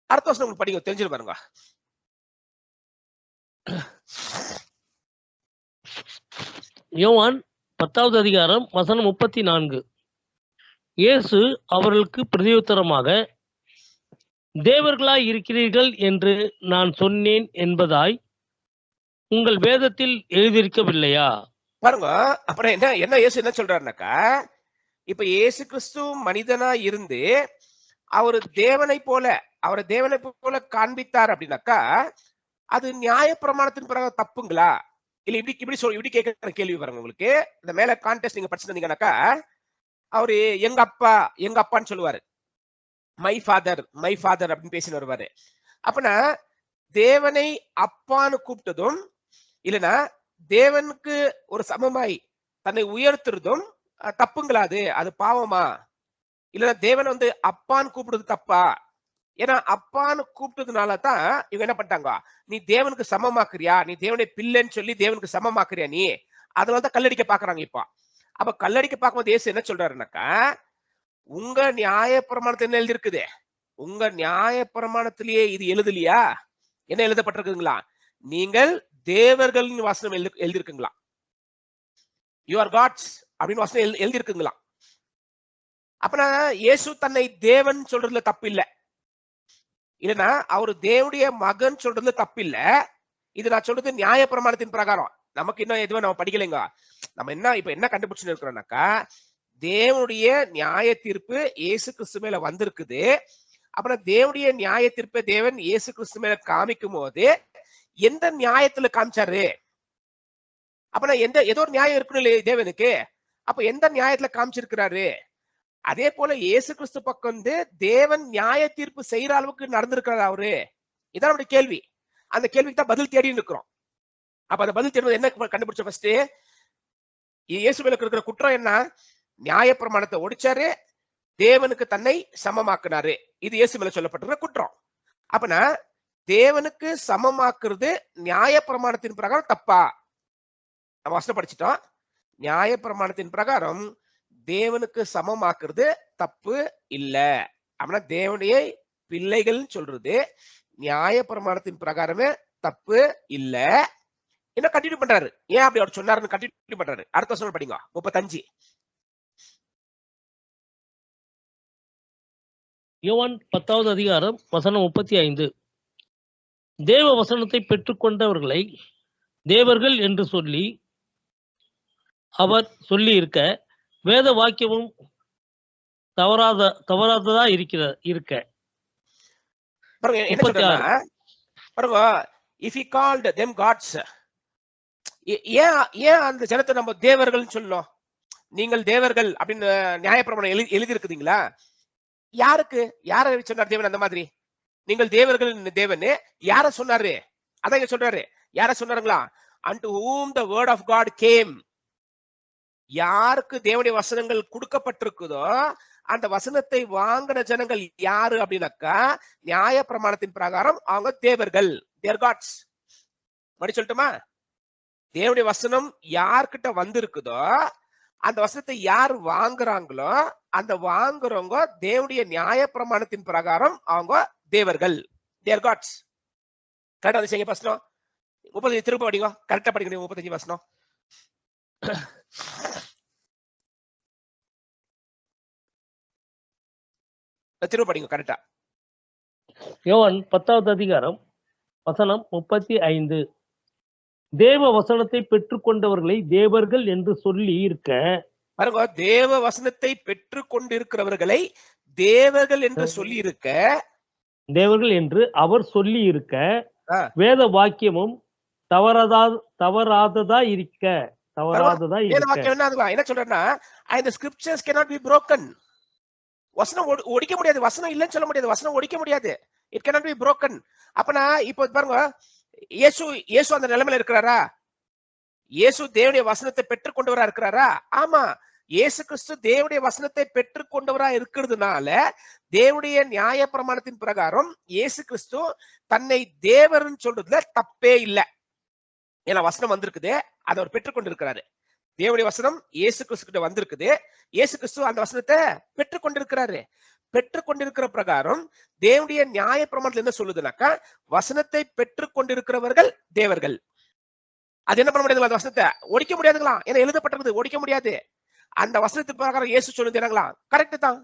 அடுத்த வருஷம் உங்களுக்கு படிக்க தெரிஞ்சிரு பாருங்க. யோவான் 10வது அதிகாரம் வசனம் 34. இயேசு அவர்களுக்கு பிரதியுத்தரமாக, தேவர்களாய் இருக்கிறீர்கள் என்று நான் சொன்னேன் என்பதாய் உங்கள் வேதத்தில் எழுதியிருக்கவில்லையா? பாருங்க, அப்புறம் என்ன இயேசு என்ன சொல்றாருனாக்கா, இப்ப இயேசு கிறிஸ்து மனிதனா இருந்து அவரு தேவனை போல காண்பித்தார் அப்படின்னாக்கா, அது நியாய பிரமாணத்தின் பிறகு தப்புங்களா? இல்ல இப்படி கேட்கிற கேள்வி பாருங்க. உங்களுக்கு இந்த மேல கான்டெஸ்ட் நீங்க படிச்சிருந்தீங்கன்னாக்கா, அவரு எங்க அப்பான்னு சொல்லுவாரு. மை ஃபாதர் அப்படின்னு பேசின்னு வருவாரு. அப்பனா தேவனை அப்பான்னு கூப்பிட்டதும் இல்லைன்னா தேவனுக்கு ஒரு சமமாய் தன்னை உயர்த்துறதும் தப்புங்களா? அது பாவமா? இல்லைன்னா தேவன் அப்பான்னு கூப்பிடுறது தப்பா? ஏன்னா அப்பான்னு கூப்பிட்டதுனாலதான் இவங்க என்ன பண்ணிட்டாங்க, நீ தேவனுக்கு சமமாக்குறியா, நீ தேவனுடைய பிள்ளைன்னு சொல்லி தேவனுக்கு சமமாக்குறியா நீ, அதனாலதான் கல்லடிக்க பாக்குறாங்க. இப்போ அப்ப கல்லடிக்க பார்க்கும்போது இயேசு என்ன சொல்றாருனாக்கா, உங்க நியாய பிரமாணத்துல என்ன எழுதி இருக்குது? உங்க நியாய பிரமாணத்திலேயே இது எழுதலையா? என்ன எழுதப்பட்டிருக்குங்களா? நீங்கள் தேவர்கள் வசனம் எழுதிருக்குங்களா? யூ ஆர் காட்ஸ் அப்படின்னு வசனம் எழுதிருக்குங்களா? அப்பனா இயேசு தன்னை தேவன் சொல்றதுல தப்பு இல்லை, இல்லைன்னா அவரு தேவனுடைய மகன் சொல்றதுல தப்பு இல்ல. இது நான் சொல்றது நியாய பிரமாணத்தின் பிரகாரம். நமக்கு இன்னும் எதுவும் நம்ம படிக்கலைங்க. நம்ம இப்ப என்ன கண்டுபிடிச்சு இருக்கிறோம்னாக்கா, தேவனுடைய நியாய தீர்ப்பு இயேசு கிறிஸ்து மேல வந்திருக்குது. அப்புறம் தேவனுடைய நியாய தீர்ப்பை தேவன் இயேசு கிறிஸ்து மேல காமிக்கும் போது எந்த நியாயத்துல காமிச்சாரு? அப்ப ஏதோ ஒரு நியாயம் இருக்கணும் தேவனுக்கு. அப்ப எந்த நியாயத்துல காமிச்சிருக்கிறாரு? அதே போல இயேசு கிறிஸ்து பக்கம் தேவன் நியாய தீர்ப்பு செய்யற அளவுக்கு நடந்திருக்கிறார் அவரு. இதான் நம்முடைய கேள்வி. அந்த கேள்விக்கு தான் பதில் தேடி இருக்கிறோம். அப்ப அந்த பதில் தேடுவது என்ன கண்டுபிடிச்ச? ஃபர்ஸ்ட் இயேசு மேல இருக்கிற குற்றம் என்ன? நியாய பிரமாணத்தை ஒடிச்சாரு, தேவனுக்கு தன்னை சமமாக்குனாரு. இது இயேசு மேல சொல்லப்பட்டிருக்கிற குற்றம். அப்பனா தேவனுக்கு சமமாக்குறது நியாய பிரமாணத்தின் பிரகாரம் தப்பா? நம்ம வசனம் படிச்சிட்டோம். நியாய பிரமாணத்தின் பிரகாரம் தேவனுக்கு சமமாக்குறது தப்பு இல்ல. அப்படின்னா தேவனுடைய பிள்ளைகள் சொல்றது நியாய பிரமாணத்தின் பிரகாரமே தப்பு இல்ல. என்ன கண்டினியூ பண்றாரு? ஏன் அப்படி அவர் சொன்னாருன்னு கண்டினியூ பண்றாரு. அடுத்த வசனம் படிங்க, 35. யோவான் 10வது அதிகாரம் வசனம் 35. தேவ வசனத்தை பெற்றுக்கொண்டவர்களை தேவர்கள் என்று சொல்லி அவர் சொல்லி இருக்க, வேத வாக்கியமும் தவறாததா இருக்க. பாருங்க, if he called them gods, ஏன் அந்த ஜனத்தை நம்ம தேவர்கள் சொல்லணும்? நீங்கள் தேவர்கள் அப்படின்னு நியாயப்பிரமாணம் எழுதி இருக்குதுங்களா? யாருக்கு யார சொன்னார் தேவன் அந்த மாதிரி? நீங்கள் தேவர்கள் தேவன் யார சொன்னாரு? அதான் இங்க சொல்றாரு. யார சொன்னாருங்களா? unto whom the word of God came. யாருக்கு தேவனுடைய வசனங்கள் கொடுக்கப்பட்டிருக்குதோ அந்த வசனத்தை வாங்கின ஜனங்கள் யாரு அப்படின்னாக்கா, நியாய பிரமாணத்தின் பிரகாரம் அவங்க தேவர்கள், தேர் காட்ஸ். மறுபடி சொல்லட்டுமா? தேவனுடைய வசனம் யார்கிட்ட வந்திருக்குதோ அந்த வசனத்தை யார் வாங்குறாங்களோ அந்த வாங்குறவங்க தேவனுடைய நியாய பிரமாணத்தின் பிரகாரம் அவங்க தேவர்கள், தேர் காட்ஸ். கரெக்டா செய்யுங்க. வசனம் 35 திரும்ப படிங்க, கரெக்டா படிக்கணும். 35 வசனம் திரும்ப படிங்க கரெக்டா. யோவான் 10வது அதிகாரம் வசனம் 35. தேவ வசனத்தை பெற்றுக்கொண்டவர்களை தேவர்கள் என்று சொல்லி இருக்க. பாருங்க, தேவ வசனத்தை பெற்றுக் கொண்டிருக்கிறவர்களை தேவர்கள் என்று சொல்லி இருக்க, தேவர்கள் என்று அவர் சொல்லி இருக்க, வேத வாக்கியமும் தவறாததா இருக்க. என்ன சொல்றேன்னா, the scriptures cannot be broken. வசனம் ஒடிக்க முடியாது. வசனம் இல்லைன்னு சொல்ல முடியாது. வசனம் ஒடிக்க முடியாது. It cannot be broken. அப்பனா இப்போ பாருங்க, இயேசு அந்த நிலைமையில இருக்கிறாரா? இயேசு தேவனுடைய வசனத்தை பெற்றுக் கொண்டவரா இருக்கிறாரா? ஆமா, இயேசு கிறிஸ்து தேவனுடைய வசனத்தை பெற்றுக் கொண்டவரா இருக்கிறதுனால தேவனுடைய நியாய பிரமாணத்தின் பிரகாரம் இயேசு கிறிஸ்து தன்னை தேவர்னு சொல்றதுல தப்பே இல்லை. ஏன்னா வசனம் வந்திருக்குது, அதை அவர் பெற்றுக் கொண்டிருக்கிறாரு. தேவனுடைய வசனம் இயேசு கிறிஸ்து கிட்ட வந்திருக்குது. இயேசு கிறிஸ்து அந்த வசனத்தை பெற்றுக் கொண்டிருக்கிறாரு. பெற்றுக் கொண்டிருக்கிற பிரகாரம் தேவனுடைய நியாய பிரமாணத்துல என்ன சொல்லுதுனாக்கா, வசனத்தை பெற்றுக் கொண்டிருக்கிறவர்கள் தேவர்கள். அது என்ன பண்ண முடியாதுங்களா? அந்த வசனத்தை ஒடிக்க முடியாதுங்களா? ஏன்னா எழுதப்பட்டிருக்குது, ஒடிக்க முடியாது. அந்த வசனத்தின் பிரகாரம் இயேசு சொல்லுதுங்களா? கரெக்ட் தான்.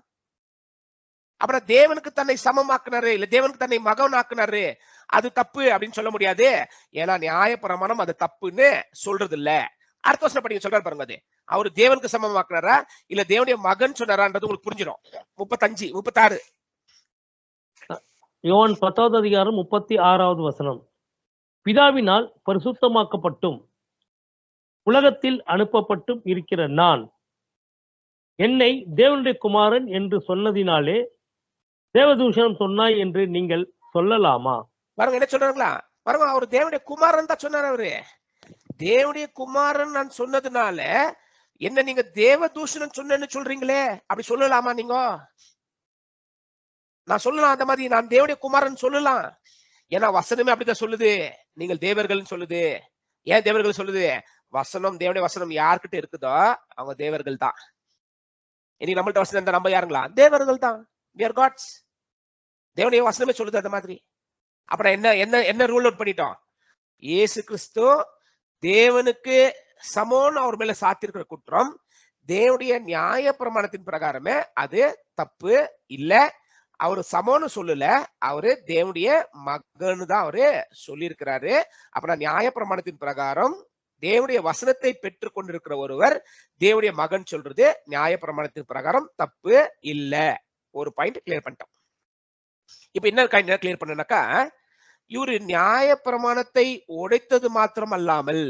அப்புறம் தேவனுக்கு தன்னை சமமாக்குனாரு, இல்ல தேவனுக்கு தன்னை மகன் ஆக்குனாரு, அது தப்பு அப்படின்னு சொல்ல முடியாது. ஏன்னா நியாய பிரமாணம் அது தப்புன்னு சொல்றது இல்ல. அடுத்த வசனம் படிங்க, சொல்றாரு பாருங்க. அது அவரு தேவனுக்கு சமமாக்குனாரா இல்ல தேவனுடைய மகன் சொன்னாரான்றது உங்களுக்கு புரிஞ்சிடும். 35, 36. யோவான் 10வது அதிகாரம் 36வது வசனம். பிதாவினால் பரிசுத்தமாக்கப்பட்டும் உலகத்தில் அனுப்பப்பட்டும் இருக்கிற நான் என்னை தேவனுடைய குமாரன் என்று சொன்னதினாலே தேவதூஷணம் சொன்னாய் என்று நீங்கள் சொல்லலாமா? பாருங்க என்ன சொல்றாங்களா, பாருங்க அவர் தேவனுடைய குமாரன் தான் சொன்னார். அவரு தேவனுடைய குமாரன் நான் சொன்னதுனால என்ன நீங்க தேவ தூஷணம் சொன்னேன்னு சொல்றீங்களே, அப்படி சொல்லலாமா? நீங்க நான் சொல்லலாம், அந்த மாதிரி நான் தேவனுடைய குமாரன் சொல்லலாம். ஏன்னா வசனமே அப்படிதான் சொல்லுது, நீங்கள் தேவர்கள் சொல்லுது. ஏன் தேவர்கள் சொல்லுது? வசனம், தேவனுடைய வசனம் யார்கிட்ட இருக்குதோ அவங்க தேவர்கள் தான். இன்னைக்கு நம்மள்ட்ட வசனம் இருந்தா நம்ம யாருங்களா? தேவர்கள் தான். we are gods. தேவனுடைய வசனமே சொல்லுது அந்த மாதிரி. அப்புறம் என்ன என்ன என்ன ரூல் அவுட் பண்ணிட்டோம்? இயேசு கிறிஸ்து தேவனுக்கு சமோன்னு அவர் மேல சாத்திருக்கிற குற்றம் தேவனுடைய நியாய பிரமாணத்தின் பிரகாரமே அது தப்பு இல்ல. அவரு சமோன்னு சொல்லல, அவரு தேவனுடைய மகன்னு தான் அவரு சொல்லியிருக்கிறாரு. அப்புறம் நியாய பிரமாணத்தின் பிரகாரம் தேவனுடைய வசனத்தை பெற்றுக் கொண்டிருக்கிற ஒருவர் தேவனுடைய மகன் சொல்றது நியாய பிரமாணத்தின் பிரகாரம் தப்பு இல்ல. ஒரு பாயிண்ட் கிளியர் பண்ணிட்டோம். இப்ப என்ன கிளியர் பண்ணனாக்கா, இவரு நியாய பிரமாணத்தை உடைத்தது மாத்திரம் அல்லாமல்,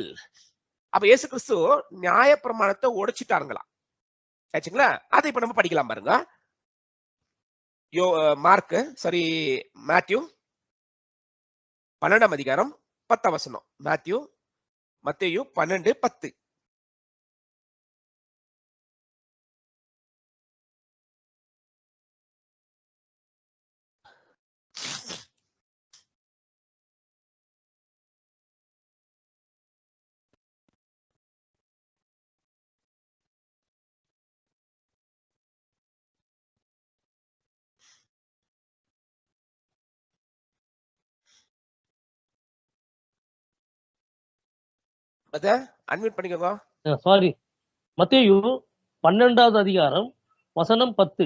அப்ப இயேசு கிறிஸ்து நியாய பிரமாணத்தை உடைச்சிட்டாருங்களா? ஆச்சுங்களா? அதை இப்ப நம்ம படிக்கலாம் பாருங்க. மேத்யூ 12ஆம் அதிகாரம் 10ஆம் வசனம். மத்தேயு 12:10. அத அன்மியூட் பண்ணிக்கோங்க. சாரி, மத்தேயு 12வது அதிகாரம் வசனம் 10.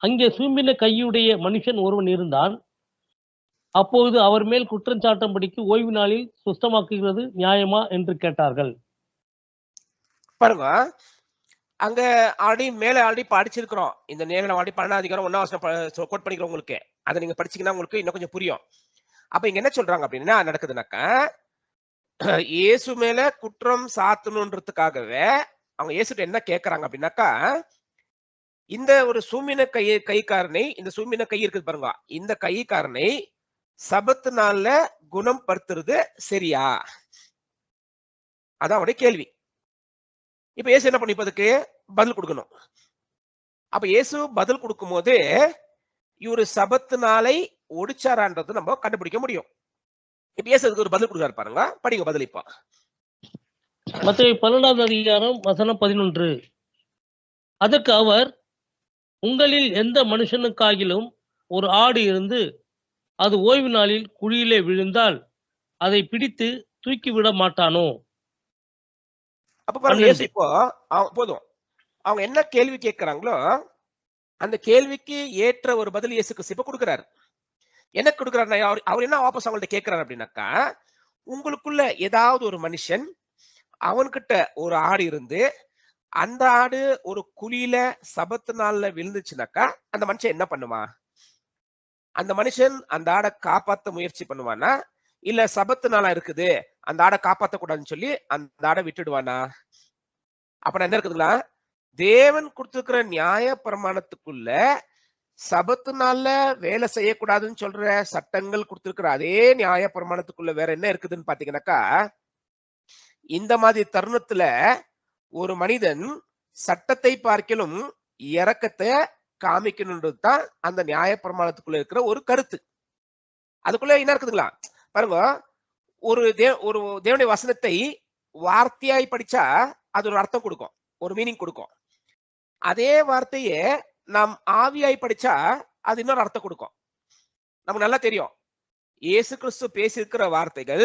அங்கே சூம்பின கையுடைய மனுஷன் ஒருவன் இருந்தான். அப்பொழுது அவர் மேல் குற்றம் சாட்டும்படிக்கு ஓய்வு நாளில் சுத்தமாக்குகிறது நியாயமா என்று கேட்டார்கள். பாருங்க, அங்க ஆல்ரெடி படிச்சிருக்கிறோம். இந்த நேரம் ஆல்ரெடி 12ஆம் அதிகாரம் 1ஆம் வசனம் கோட் பண்ணிக்கிறோம் உங்களுக்கு. அதை நீங்க படிச்சீங்கன்னா உங்களுக்கு இன்னும் கொஞ்சம் புரியும். அப்ப இங்க என்ன சொல்றாங்க அப்படின்னா நடக்குதுனாக்கா, இயேசு மேல குற்றம் சாத்தணுன்றதுக்காகவே அவங்க இயேசுட்ட என்ன கேட்கறாங்க அப்படின்னாக்கா, இந்த ஒரு சூமின கைக்காரனை, இந்த சூமின கை இருக்குது பாருங்க, இந்த கைக்காரனை சபத்து நாள்ல குணம் படுத்துறது சரியா? அதான் அவருடைய கேள்வி. இப்ப இயேசு என்ன பண்ணி அதுக்கு பதில் கொடுக்கணும். அப்ப இயேசு பதில் கொடுக்கும் போது இவரு சபத்து நாளை ஒடிச்சாரான்றது நம்ம கண்டுபிடிக்க முடியும். இப்ப இயேசு அதுக்கு ஒரு பதில் கொடுக்காரு பாருங்க, படிங்க பதில். இப்ப மத்தேயு 12ஆவது அதிகாரம் வசனம் 11. அதற்கு அவர், உங்களில் எந்த மனுஷனுக்காகிலும் ஒரு ஆடு இருந்து அது ஓய்வு நாளில் குழியிலே விழுந்தால் அதை பிடித்து தூக்கி விட மாட்டானோ? அப்ப பாருங்க, இயேசு இப்போ போதும், அவங்க என்ன கேள்வி கேட்கிறாங்களோ அந்த கேள்விக்கு ஏற்ற ஒரு பதில் இயேசு கிறிஸ்து இப்ப கொடுக்கிறாரு. என்ன கொடுக்கிறாரு? அவர் என்ன வாபஸ் அவங்கள்ட்ட கேட்கிறாரு அப்படின்னாக்கா, உங்களுக்குள்ள ஏதாவது ஒரு மனுஷன் அவன்கிட்ட ஒரு ஆடு இருந்து அந்த ஆடு ஒரு குழியில சபத்து நாள்ல விழுந்துச்சுனாக்கா அந்த மனுஷன் என்ன பண்ணுவான்? அந்த மனுஷன் அந்த ஆடை காப்பாத்த முயற்சி பண்ணுவானா, இல்ல சபத்து நாளா இருக்குது அந்த ஆடை காப்பாத்த கூடாதுன்னு சொல்லி அந்த ஆடை விட்டுடுவானா? அப்ப என்ன இருக்குதுங்களா, தேவன் கொடுத்துருக்கிற நியாய பிரமாணத்துக்குள்ள சபத்து நாள்ல வேலை செய்யக்கூடாதுன்னு சொல்ற சட்டங்கள் கொடுத்திருக்கிற அதே நியாய பிரமாணத்துக்குள்ள வேற என்ன இருக்குதுன்னு பாத்தீங்கன்னாக்கா, இந்த மாதிரி தருணத்துல ஒரு மனிதன் சட்டத்தை பார்க்கலும் இரக்கத்தை காமிக்கணும்ன்றது தான் அந்த நியாய பிரமாணத்துக்குள்ள இருக்கிற ஒரு கருத்து. அதுக்குள்ள என்ன இருக்குதுங்களா பாருங்க, ஒரு தேவனுடைய வசனத்தை வார்த்தையாய் படிச்சா அது ஒரு அர்த்தம் கொடுக்கும், ஒரு மீனிங் கொடுக்கும். அதே வார்த்தையே நாம் ஆவியாய் படிச்சா அது இன்னொரு அர்த்தம் கொடுக்கும். நமக்கு நல்லா தெரியும், இயேசு கிறிஸ்து பேசியிருக்கிற வார்த்தைகள்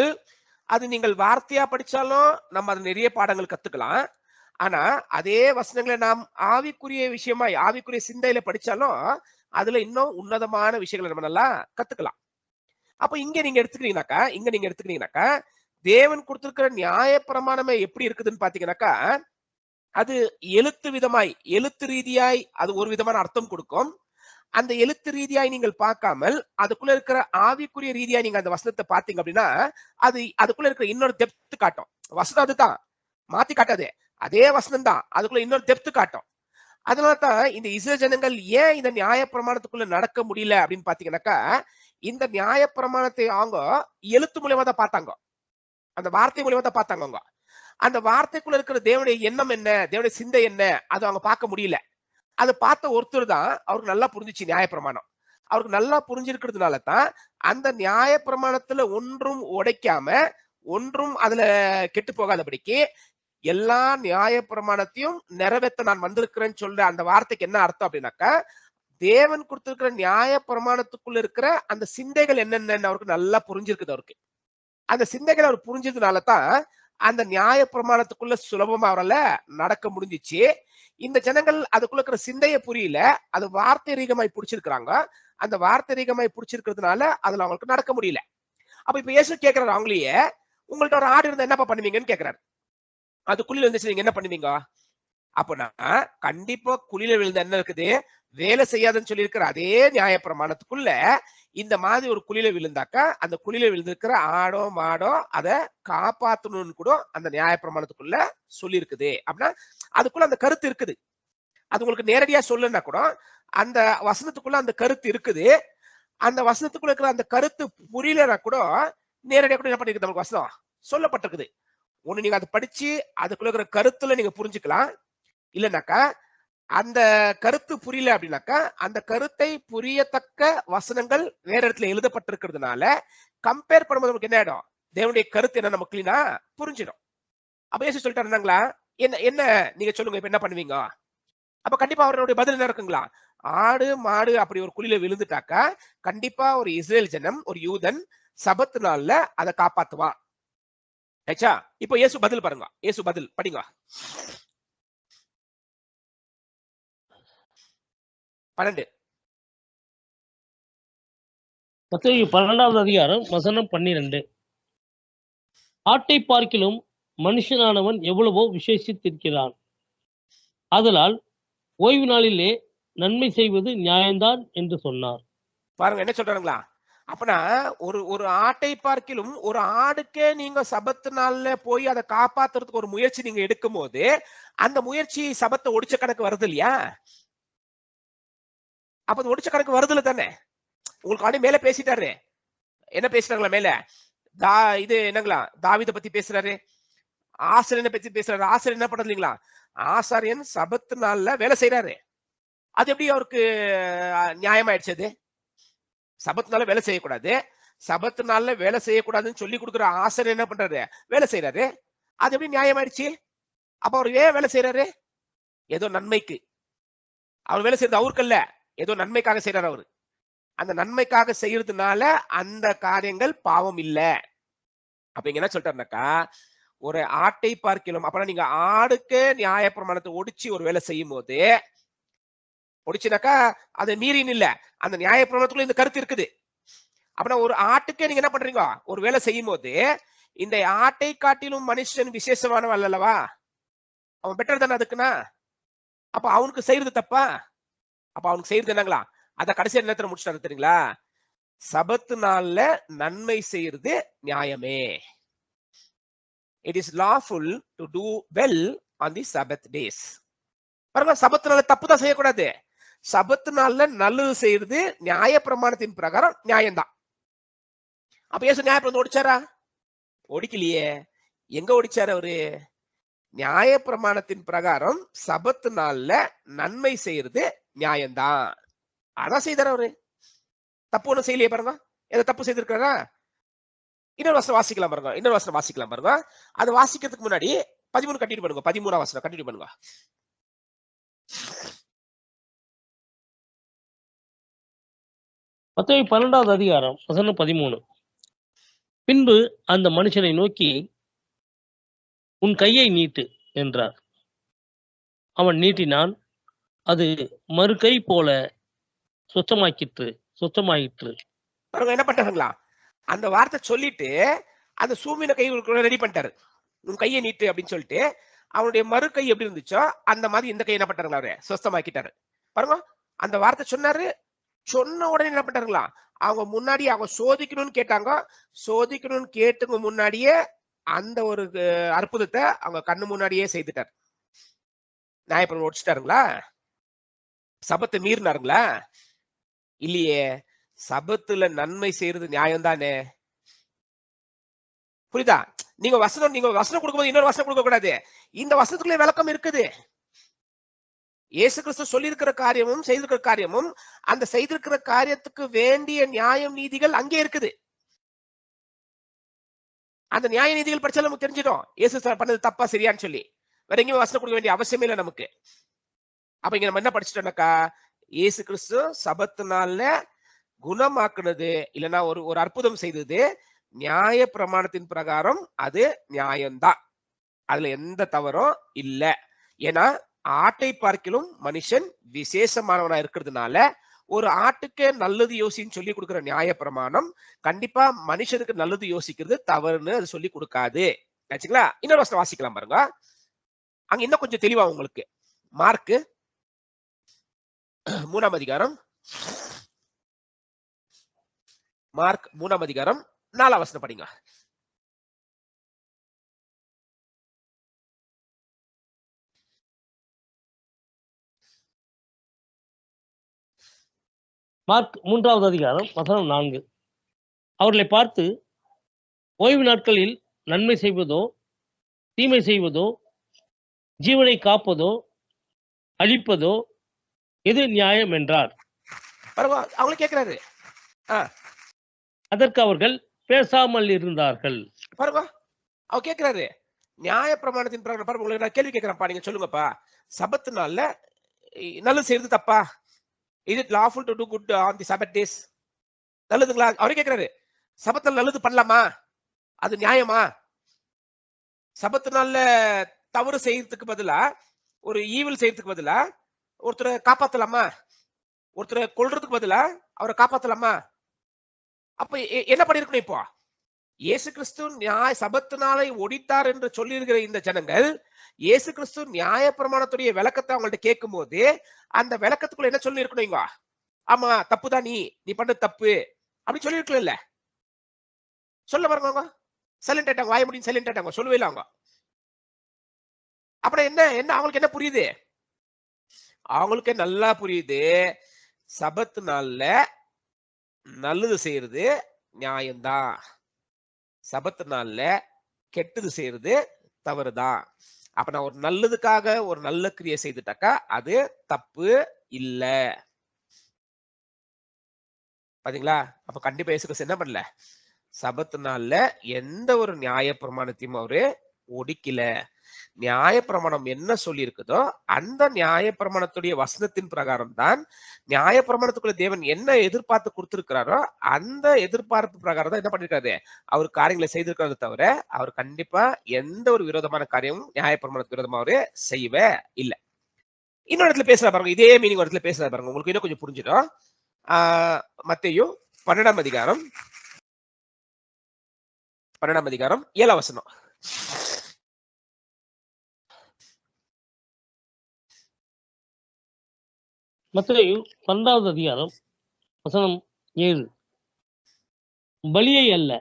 அது நீங்கள் வார்த்தையா படிச்சாலும் நம்ம அது நிறைய பாடங்கள் கத்துக்கலாம். ஆனா அதே வசனங்களை நாம் ஆவிக்குரிய விஷயமா ஆவிக்குரிய சிந்தையில படிச்சாலும் அதுல இன்னும் உன்னதமான விஷயங்களை நம்ம நல்லா கத்துக்கலாம். அப்ப இங்க நீங்க எடுத்துக்கிறீங்கனாக்கா தேவன் கொடுத்திருக்கிற நியாய பிரமாணமே எப்படி இருக்குதுன்னு பாத்தீங்கன்னாக்கா, அது எழுத்து ரீதியாய் அது ஒரு விதமான அர்த்தம் கொடுக்கும். அந்த எழுத்து ரீதியாய் நீங்கள் பார்க்காமல் அதுக்குள்ள இருக்கிற ஆவிக்குரிய ரீதியா நீங்க அந்த வசனத்தை பார்த்தீங்க அப்படின்னா அதுக்குள்ள இருக்கிற இன்னொரு டெப்த் காட்டும். வசனம் அதுதான், மாத்தி காட்டாது, அதே வசனம் தான், அதுக்குள்ள இன்னொரு டெப்த் காட்டும். அதனாலதான் இந்த இஸ்ரவேல் ஜனங்கள் ஏன் இந்த நியாய பிரமாணத்துக்குள்ள நடக்க முடியல அப்படின்னு பாத்தீங்கன்னாக்கா, இந்த நியாய பிரமாணத்தை அவங்க எழுத்து மூலியமா தான் பார்த்தாங்க, அந்த வார்த்தை மூலியமா தான் பார்த்தாங்க. அவங்க அந்த வார்த்தைக்குள்ள இருக்கிற தேவனுடைய எண்ணம் என்ன, தேவனுடைய சிந்தை என்ன, அதை அவங்க பார்க்க முடியல. அதை பார்த்த ஒருத்தர் தான் அவருக்கு நல்லா புரிஞ்சிச்சு நியாய பிரமாணம். அவருக்கு நல்லா புரிஞ்சிருக்கிறதுனால தான் அந்த நியாய பிரமாணத்துல ஒன்றும் உடைக்காம, ஒன்றும் அதுல கெட்டு போகாதபடிக்கு எல்லா நியாய பிரமாணத்தையும் நிறைவேற்ற நான் வந்திருக்கிறேன்னு சொல்ற அந்த வார்த்தைக்கு என்ன அர்த்தம் அப்படின்னாக்கா, தேவன் கொடுத்திருக்கிற நியாய பிரமாணத்துக்குள்ள இருக்கிற அந்த சிந்தைகள் என்னென்னு அவருக்கு நல்லா புரிஞ்சிருக்குது. அவருக்கு அந்த சிந்தைகள் அவர் புரிஞ்சதுனால தான் அந்த நியாய பிரமாணத்துக்குள்ள சுலபமா அவரால நடக்க முடிஞ்சிச்சு. இந்த ஜனங்கள் அதுக்குள்ள இருக்கிற சிந்தையை புரியல, அது வார்த்தை ரீகமாய் பிடிச்சிருக்கிறாங்க. அந்த வார்த்தை ரீகமாய் பிடிச்சிருக்கிறதுனால அதுல அவங்களுக்கு நடக்க முடியல. அப்ப இப்ப இயேசு கேட்கிறாரு அவங்களையே, உங்கள்ட்ட ஒரு ஆடு இருந்தா என்னப்பா பண்ணுவீங்கன்னு கேட்கிறாரு. அது குழியில இருந்துச்சு, நீங்க என்ன பண்ணுவீங்க? அப்பனா கண்டிப்பா குழியில விழுந்த என்ன இருக்குது, வேலை செய்யாதுன்னு சொல்லி இருக்கிற அதே நியாய பிரமாணத்துக்குள்ள இந்த மாதிரி ஒரு குழியில விழுந்தாக்கா, அந்த குழியில விழுந்திருக்கிற ஆடோ மாடோ அதை காப்பாத்தணும்னு கூட அந்த நியாய பிரமாணத்துக்குள்ள சொல்லி இருக்குது. அப்படின்னா அதுக்குள்ள அந்த கருத்து இருக்குது. அது உங்களுக்கு நேரடியா சொல்லுன்னா கூட அந்த வசனத்துக்குள்ள அந்த கருத்து இருக்குது. அந்த வசனத்துக்குள்ள இருக்கிற அந்த கருத்து புரியலன்னா கூட நேரடியா கூட என்ன பண்ணிருக்கு, நமக்கு வசனம் சொல்லப்பட்டிருக்குது. ஒண்ணு நீங்க அதை படிச்சு அதுக்குள்ள இருக்கிற கருத்துல நீங்க புரிஞ்சுக்கலாம். இல்லைன்னாக்கா அந்த கருத்து புரியல அப்படின்னாக்கா அந்த கருத்தை புரியத்தக்க வசனங்கள் வேற இடத்துல எழுதப்பட்டிருக்கிறதுனால கம்பேர் பண்ணும்போது நமக்கு என்ன ஆயிடும், தேவனுடைய கருத்து என்ன நமக்கு கிளீனா புரிஞ்சிடும். அப்ப இயேசு சொல்லிட்டாருங்களா, என்ன என்ன நீங்க சொல்லுங்க, இப்ப என்ன பண்ணுவீங்க? அப்ப கண்டிப்பா அவருடைய பதில் என்ன இருக்குங்களா, ஆடு மாடு அப்படி ஒரு குழியில விழுந்துட்டாக்கா கண்டிப்பா ஒரு இஸ்ரேல் ஜனம், ஒரு யூதன் சபத்து நாள்ல அதை காப்பாத்துவான். ஆச்சா? இப்ப இயேசு பதில் பாருங்க, இயேசு பதில் படிங்க. 12 மத்தேயு 12வது அதிகாரம் வசனம் 12. ஆட்டை பார்க்கிலும் மனுஷனானவன் எவ்வளவோ விசேஷித்திருக்கிறான். ஆதலால் ஓய்வு நாளிலே நன்மை செய்வது நியாயம்தான் என்று சொன்னார். பாருங்க என்ன சொல்றாங்களா. அப்பனா ஒரு ஆட்டை பார்க்கிலும் ஒரு ஆடுக்கே நீங்க சபத்து நாள்ல போய் அதை காப்பாத்துறதுக்கு ஒரு முயற்சி நீங்க எடுக்கும் போது அந்த முயற்சி சபத்தை ஒடிச்ச கணக்கு வருது இல்லையா? அப்ப அது ஒடிச்ச கணக்கு வருதுல தானே. உங்களுக்கு ஆடி மேல பேசிட்டாரு, என்ன பேசுறாங்களா மேல, இது என்னங்களா, தாவீதை பத்தி பேசுறாரு, ஆசிரியனை பத்தி பேசுறாரு. ஆசிரியர் என்ன பண்றது இல்லைங்களா, ஆசாரியன் சபத்து நாள்ல வேலை செய்யறாரு. அது எப்படி அவருக்கு நியாயமாயிடுச்சு? அது சபத்து நாள்ல வேலை செய்யக்கூடாது, சபத்து நாள்ல வேலை செய்யக்கூடாதுன்னு சொல்லி கொடுக்குற ஆசிரியர் என்ன பண்றாரு, வேலை செய்யறாரு. அது எப்படி நியாயமாயிடுச்சு? அப்ப அவர் ஏன் வேலை செய்யறாரு? ஏதோ நன்மைக்கு. அவர் வேலை செய்யறது அவருக்கு இல்ல, ஏதோ நன்மைக்காக செய்யறாரு அவரு. அந்த நன்மைக்காக செய்யறதுனால அந்த காரியங்கள் பாவம் இல்ல. அப்ப இங்க என்ன சொல்லிட்டாருனாக்கா, ஒரு ஆட்டை பார்க்கலாம். அப்ப நீங்க ஆடுக்கு நியாய பிரமாணத்தை ஒடிச்சு ஒரு வேலை செய்யும் போது, ஒடிச்சுனாக்கா அது மீறின் இல்ல, அந்த நியாய பிரமாணத்துக்குள்ள இந்த கருத்து இருக்குது. அப்படின்னா ஒரு ஆட்டுக்கே நீங்க என்ன பண்றீங்க, ஒரு வேலை செய்யும் போது இந்த ஆட்டை காட்டிலும் மனுஷன் விசேஷமானவன் அல்லவா, அவன் பெட்டர் தானே அதுக்குன்னா. அப்ப அவனுக்கு செய்யறது தப்பா? அப்ப அவனுக்கு செய்யறது என்னங்களா, அத கடைசி நேரத்துல முடிச்சுட்டாரு தெரியுங்களா, சபத்து நாள்ல நன்மை செய்யறது நியாயமே. It is lawful to do well on the sabbath days. பாருங்க, சபத்து நாள்ல தப்பு தான் செய்யக்கூடாது, சபத்து நாள்ல நல்லது செய்யறது நியாய பிரமாணத்தின் பிரகாரம் நியாயம்தான். அப்ப ஏசு நியாய பிரமாணம் ஒடிச்சாரா? ஒடிக்கலையே. எங்க ஒடிச்சாரு அவரு? நியாய பிரமாணத்தின் பிரகாரம் சபத்து நாள்ல நன்மை செய்யறது நியாயம்தான், அதான் செய்தார் அவரு. தப்பு ஒண்ணும் செய்யலையே. பாருங்க, எதை தப்பு செய்திருக்காரா? இன்னொரு வசனம் வாசிக்கலாம் பாருங்க, இன்னொரு வசனம் வாசிக்கலாம் பாருங்க. அது வாசிக்கிறதுக்கு முன்னாடி 13 கண்டினியூ பண்ணுங்க, 13ஆம் வசனம் கண்டினியூ பண்ணுங்க. மத்தேயு 12வது அதிகாரம் வசனம் 13. பின்பு அந்த மனுஷனை நோக்கி, உன் கையை நீட்டு என்றார். அவன் நீட்டினான், அது மறு கை போல சுத்தமாயிற்று. என்ன பண்றாங்களா, அந்த வார்த்தை சொல்லிட்டு அந்த சூமின கை ரெடி பண்ணிட்டாரு. உன் கையை நீட்டு அப்படின்னு சொல்லிட்டு அவனுடைய மறு கை எப்படி இருந்துச்சோ அந்த மாதிரி இந்த கை என்ன பண்றாங்க, அவரு சுத்தமாக்கிட்டாரு. பாருங்க, அந்த வார்த்தை சொன்னாரு, சொன்ன உடனே என்ன பண்றாங்களா, அவங்க முன்னாடி அவங்க சோதிக்கணும்னு கேட்டாங்க. சோதிக்கணும்னு கேட்டுங்க முன்னாடியே அந்த ஒரு அற்புதத்தை அவங்க கண்ணு முன்னாடியே செய்துட்டார். நியாயப்பிரமாணம் உடைச்சிட்டாருங்களா? சபத்தை மீறினாருங்களா? இல்லையே. சபத்துல நன்மை செய்யறது நியாயம் தானே. புரியுதா? நீங்க வசனம் கொடுக்கும்போது இன்னொரு வசனம் கொடுக்க கூடாது. இந்த வசனத்துக்குள்ளே விளக்கம் இருக்குது. இயேசு கிறிஸ்து சொல்லியிருக்கிற காரியமும் செய்திருக்கிற காரியமும் அந்த செய்திருக்கிற காரியத்துக்கு வேண்டிய நியாயம் நீதிகள் அங்கே இருக்குது. அந்த நியாய நீதிகள் படிச்சா நமக்கு தெரிஞ்சிடும் இயேசு பண்ணது தப்பா சரியான்னு சொல்லி. வேற எங்கேயும் வசனம் கொடுக்க வேண்டிய அவசியமே இல்லை நமக்கு. அப்ப இங்க நம்ம என்ன படிச்சுட்டோம்னாக்கா, இயேசு கிறிஸ்து சபத்து நாள்ல குணமாக்குனது இல்லைன்னா ஒரு அற்புதம் செய்தது நியாய பிரமாணத்தின் பிரகாரம் அது நியாயம்தான். அதுல எந்த தவறும் இல்ல. ஏன்னா ஆட்டை பார்க்கிலும் மனுஷன் விசேஷமானவனா இருக்கிறதுனால ஒரு ஆட்டுக்கு நல்லது யோசின்னு சொல்லி கொடுக்கிற நியாய பிரமாணம் கண்டிப்பா மனுஷனுக்கு நல்லது யோசிக்கிறது தவறுன்னு அது சொல்லி கொடுக்காது. ஆச்சுங்களா? இன்னொரு வசனம் வாசிக்கலாம் பாருங்க. அங்க இன்னும் கொஞ்சம் தெளிவா உங்களுக்கு. மார்க் 3ஆம் அதிகாரம், மார்க் 3ஆம் அதிகாரம் 4ஆம் வசனம் படிங்க. மார்க் 3வது அதிகாரம் வசனம் 4. அவர்களை பார்த்து, ஓய்வு நாட்களில் நன்மை செய்வதோ தீமை செய்வதோ ஜீவனை காப்பதோ அழிப்பதோ எது நியாயம் என்றார். அவங்களுக்கு கேட்கிறாரு. அதற்கு அவர்கள் பேசாமல் இருந்தார்கள். பாருங்க, அவர் கேட்கிறாரு நியாய பிரமாணத்தின் பிரகாரம். பாருங்க, உங்களுக்கு நான் கேள்வி கேட்கிறேன்ப்பா, நீங்க சொல்லுங்கப்பா. சபத்து நாள்ல நல்லது செய்யறது தப்பா? Is it lawful to do good on the Sabbath days? நல்லதுங்களா? அவரே கேட்கிறாரு. சபத்துல நல்லது பண்ணலாமா? அது நியாயமா? சபத்து நாள்ல தவறு செய்யறதுக்கு பதிலா ஒரு ஈவில் செய்யறதுக்கு பதிலா ஒருத்தரை காப்பாத்தலாமா? ஒருத்தரை கொல்றதுக்கு பதிலா அவரை காப்பாத்தலாமா? அப்ப என்ன பண்ணிருக்கணும்? இப்போ இயேசு கிறிஸ்து சபத்து நாளை ஒடித்தார் என்று சொல்லி இருக்கிற இந்த ஜனங்கள் இயேசு கிறிஸ்து நியாய பிரமாணத்துடைய விளக்கத்தை அவங்கள்ட்ட கேட்கும் போது அந்த விளக்கத்துக்குள்ள என்ன சொல்லி இருக்கணும்? இங்க ஆமா தப்புதான், நீ பண்ணது தப்பு அப்படின்னு சொல்லி இருக்கல. சொல்ல பாருங்க, சைலண்ட் ஆயிட்டாங்க. வாய முடியும் சைலண்ட் ஆயிட்டாங்க, சொல்லவே இல்லை அவங்க. அப்புறம் என்ன அவங்களுக்கு என்ன புரியுது? அவங்களுக்கு நல்லா புரியுது, சபத்து நாள்ல நல்லது செய்யறது நியாயம்தான், சபத்து நாள்ல கெட்டது செய்யறது தவறுதான். அப்ப நான் ஒரு நல்லதுக்காக ஒரு நல்ல கிரியை செய்துட்டாக்கா அது தப்பு இல்ல. பாத்தீங்களா? அப்ப கண்டிப்பா இயேசு கிறிஸ்து என்ன பண்ணல, சபத்து நாள்ல எந்த ஒரு நியாய பிரமாணத்தையும் அவரு ஒடிக்கல. நியாய பிரமாணம் என்ன சொல்லி இருக்குதோ அந்த நியாய பிரமாணத்துடைய வசனத்தின் பிரகாரம் தான், நியாய பிரமாணத்துக்குள்ள தேவன் என்ன எதிர்பார்த்து கொடுத்திருக்கிறாரோ அந்த எதிர்பார்ப்பு பிரகாரம் தான் என்ன பண்ணிருக்காரு, அவர் காரியங்களை செய்திருக்கிறது தவிர அவர் கண்டிப்பா எந்த ஒரு விரோதமான காரியமும் நியாய பிரமாணத்துக்கு விரோதமா அவரு செய்யவே இல்லை. இன்னொரு இடத்துல பேசுற பாருங்க, இதே மீனிங் இடத்துல பேசுற பாருங்க, உங்களுக்கு இன்னும் கொஞ்சம் புரிஞ்சிடும். மத்தேயு 12ஆம் அதிகாரம் 7ஆம் வசனம். மத்தேயு 12வது அதிகாரம் வசனம் 7. பலியை அல்ல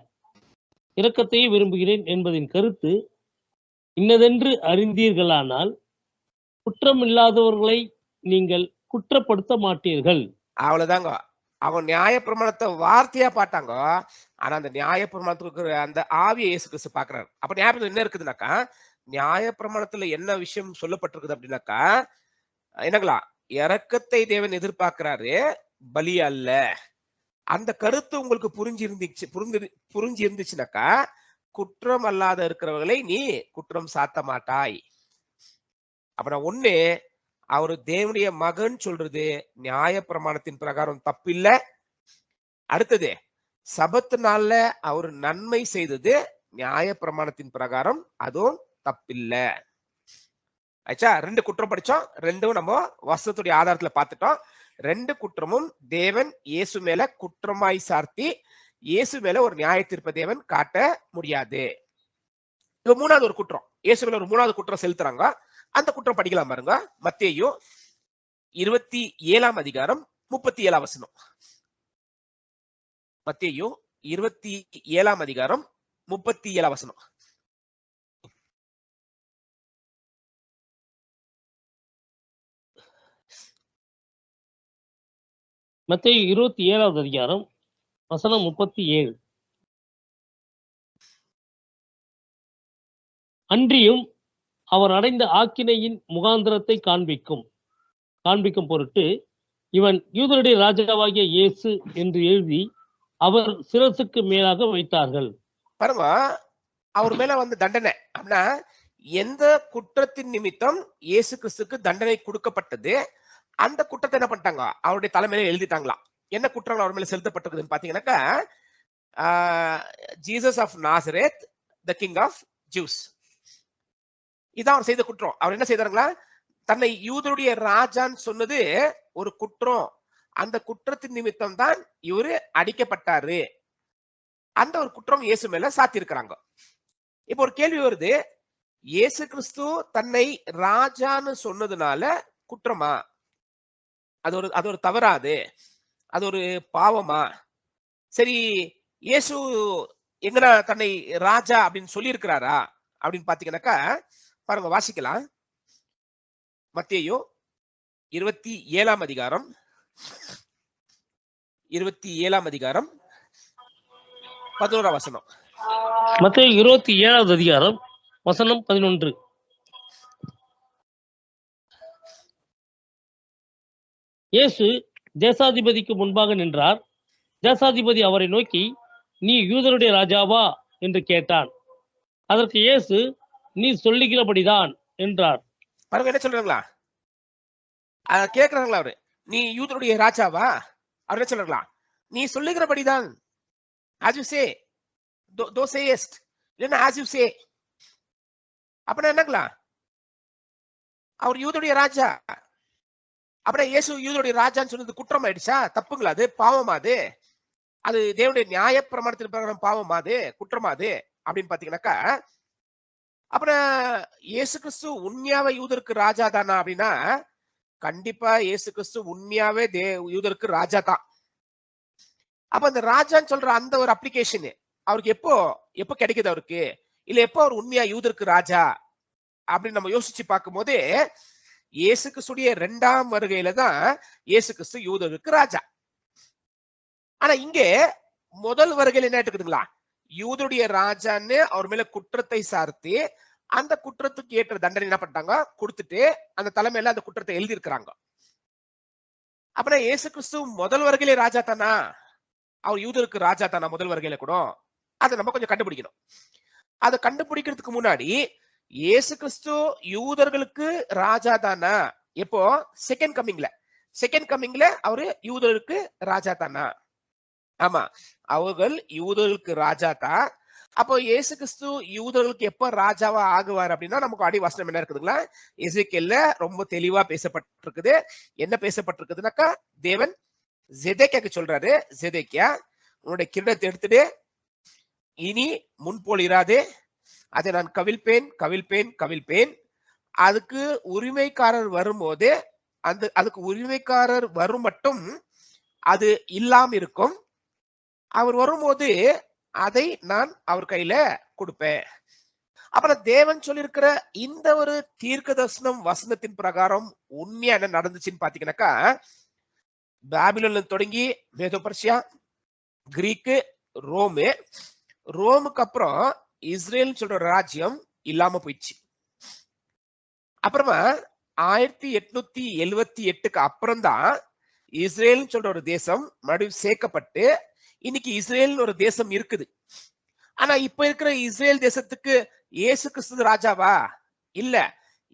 இரக்கத்தையே விரும்புகிறேன் என்பதின் கருத்து இன்னதென்று அறிந்தீர்களானால் குற்றம் இல்லாதவர்களை நீங்கள் குற்றப்படுத்த மாட்டீர்கள். அவ்வளவுதாங்க. அவங்க நியாய பிரமாணத்தை வார்த்தையா பார்த்தாங்க. ஆனா அந்த நியாய பிரமாணத்துக்கு அந்த ஆவியை இயேசு கிறிஸ்து பாக்குறாரு. அப்ப நியாயம் என்ன இருக்குதுனாக்கா, நியாய பிரமாணத்துல என்ன விஷயம் சொல்லப்பட்டிருக்குது அப்படின்னாக்கா என்னங்களா, இரக்கத்தை தேவன் எதிர்பார்க்கிறாரு, பலி அல்ல. அந்த கருத்து உங்களுக்கு புரிஞ்சு இருந்துச்சுனாக்கா குற்றம் அல்லாத இருக்கிறவர்களை நீ குற்றம் சாத்த மாட்டாய். அப்ப நான் ஒண்ணு, அவரு தேவனுடைய மகன் சொல்றது நியாய பிரமாணத்தின் பிரகாரம் தப்பில்லை. அடுத்தது, சபத்து நாள்ல அவரு நன்மை செய்தது நியாய பிரமாணத்தின் பிரகாரம் அதுவும் தப்பில்லை. ஆச்சா? 2 குற்றம் படிச்சோம், 2ம் நம்ம வசனத்துடைய ஆதாரத்துல பார்த்துட்டோம். 2 குற்றமும் தேவன் இயேசு மேல குற்றமாய் சார்த்தி இயேசு மேல ஒரு நியாய தீர்ப்பை தேவன் காட்ட முடியாது. இப்ப 3வது ஒரு குற்றம், இயேசு மேல ஒரு 3வது குற்றம் செலுத்துறாங்க. அந்த குற்றம் படிக்கலாம் பாருங்க. மத்தேயு 27ஆம் அதிகாரம் 37 வசனம். மத்தேயு 27 அதிகாரம் 37 வசனம். மத்தேயு 27 அதிகாரம் வசனம் 37. அன்றியும் அவர் அடைந்த ஆக்கினையின் முகாந்திரத்தை காண்பிக்கும் பொருட்டு இவன் யூதருடைய ராஜாவாகிய இயேசு என்று எழுதி அவர் சிரசுக்கு மேலாக வைத்தார்கள். பாருங்க, அவர் மேல வந்து தண்டனை அப்படின்னா எந்த குற்றத்தின் நிமித்தம் இயேசு கிறிஸ்துக்கு தண்டனை கொடுக்கப்பட்டது, அந்த குற்றத்தை என்ன பண்ணிட்டாங்க, அவருடைய தலைமையில எழுதிட்டாங்களாம். என்ன குற்றங்கள் அவர் மேல செலுத்தப்பட்டிருக்குதுன்னு பாத்தீங்கன்னாக்கா, Jesus of Nazareth the king of Jews, இதான் அவர் செய்த குற்றம். அவர் என்ன செய்தாருங்களா, தன்னை யூதருடைய ராஜான்னு சொன்னது ஒரு குற்றம். அந்த குற்றத்தின் நிமித்தம் தான் இவரு அடிக்கப்பட்டாரு. அந்த ஒரு குற்றம் இயேசு மேல சாத்தி இருக்கிறாங்க. இப்ப ஒரு கேள்வி வருது, இயேசு கிறிஸ்து தன்னை ராஜான்னு சொன்னதுனால குற்றமா? அது ஒரு தவறாது, அது ஒரு பாவமா? சரி, இயேசு எங்கடா தன்னை ராஜா அப்படின்னு சொல்லி இருக்கிறாரா அப்படின்னு பாத்தீங்கன்னாக்கா, பாருங்க வாசிக்கலாம். மத்தேயு 27 அதிகாரம் 11 வசனம். மத்தேயு 27 அதிகாரம் வசனம் 11. இயேசு தேசாதிபதிக்கு முன்பாக நின்றார். தேசாதிபதி அவரை நோக்கி, நீ யூதருடைய ராஜாவா என்று கேட்டான். அதற்கு இயேசு, நீ சொல்லுகிறபடிதான் என்றார். பாருங்க என்ன சொல்றாங்களா, கேட்கிறாங்களா அவரு, நீ யூதருடைய ராஜாவா? அவர் என்ன சொல்றாங்களா, நீ சொல்லுகிறபடிதான், as you say, thou sayest, இல்லைன்னா as you say. அப்படின்னா என்னங்களா, அவர் யூதருடைய ராஜா. அப்படின்னா இயேசு யூதருடைய ராஜான்னு சொன்னது குற்றம் ஆயிடுச்சா? தப்புங்களா? அது பாவமா? அது தேவனுடைய நியாய பிரமாணத்தின் பிரகாரம் பாவமா? அது குற்றமா? அது அப்படின்னு பாத்தீங்கன்னாக்கா, அப்புறம் இயேசு கிறிஸ்து உண்மையாவே யூதருக்கு ராஜா தானா அப்படின்னா, கண்டிப்பா இயேசு கிறிஸ்து உண்மையாவே யூதருக்கு ராஜா தான். அப்ப அந்த ராஜான்னு சொல்ற அந்த ஒரு அப்ளிகேஷன் அவருக்கு எப்போ கிடைக்குது அவருக்கு, இல்ல எப்போ அவர் உண்மையா யூதருக்கு ராஜா அப்படின்னு நம்ம யோசிச்சு பார்க்கும் போது, இயேசு கிறிஸ்துடைய 2ஆம் வருகையில தான் இயேசு கிறிஸ்து யூதருக்கு ராஜா. ஆனா இங்கே முதல் வருகையில என்ன எடுத்துக்குதுங்களா, யூதருடைய ராஜான்னு அவர் மேல குற்றத்தை சார்த்தி அந்த குற்றத்துக்கு ஏற்ற தண்டனை என்ன பண்ணிட்டாங்க, கொடுத்துட்டு அந்த தலைமையில அந்த குற்றத்தை எழுதி இருக்கிறாங்க. அப்படின்னா இயேசு கிறிஸ்து முதல் வருகையிலே ராஜா தானா, அவர் யூதருக்கு ராஜா தானா முதல் வருகையில கூட? அதை நம்ம கொஞ்சம் கண்டுபிடிக்கணும். அதை கண்டுபிடிக்கிறதுக்கு முன்னாடி, இயேசு கிறிஸ்து யூதர்களுக்கு ராஜா தானா? எப்போ? செகண்ட் கம்மிங்ல அவரு யூதருக்கு ராஜா தானா? ஆமா, அவர்கள் யூதர்களுக்கு ராஜா தான். அப்போ இயேசு கிறிஸ்து யூதர்களுக்கு எப்ப ராஜாவா ஆகுவார் அப்படின்னா, நமக்கு அடிவாசனம் என்ன இருக்குதுங்களா, எசேக்கியேல்ல ரொம்ப தெளிவா பேசப்பட்டிருக்குது. என்ன பேசப்பட்டிருக்குதுனாக்கா, தேவன் ஜெதேக்கியாக்கு சொல்றாரு, ஜெதேக்கியா உன்னுடைய கிரீடத்தை எடுத்துட்டு, இனி முன்போல் இராதே, அதை நான் கவிழ்ப்பேன். அதுக்கு உரிமைக்காரர் வரும்போது அதுக்கு உரிமைக்காரர் வரும் மட்டும் அது இல்லாம இருக்கும். அவர் வரும்போது அதை நான் அவர் கையில கொடுப்பேன். அப்புறம் தேவன் சொல்லியிருக்கிற இந்த ஒரு தீர்க்க தரிசனம் வசனத்தின் பிரகாரம் உண்மையா என்ன நடந்துச்சுன்னு பாத்தீங்கன்னாக்கா, பாபிலோன்ல தொடங்கி மேதோ பர்ஷியா, கிரீக்கு, ரோமுக்கு அப்புறம் இஸ்ரேல் சொல்ற ராஜ்யம் இல்லாம போயிடுச்சு. அப்புறமா 1878க்கு அப்புறம் தான் இஸ்ரேல் சொல்ற ஒரு தேசம் மறுபடியும் சேர்க்கப்பட்டு இன்னைக்கு இஸ்ரேல் ஒரு தேசம் இருக்குது. ஆனா இப்ப இருக்கிற இஸ்ரேல் தேசத்துக்கு இயேசு கிறிஸ்து ராஜாவா? இல்ல,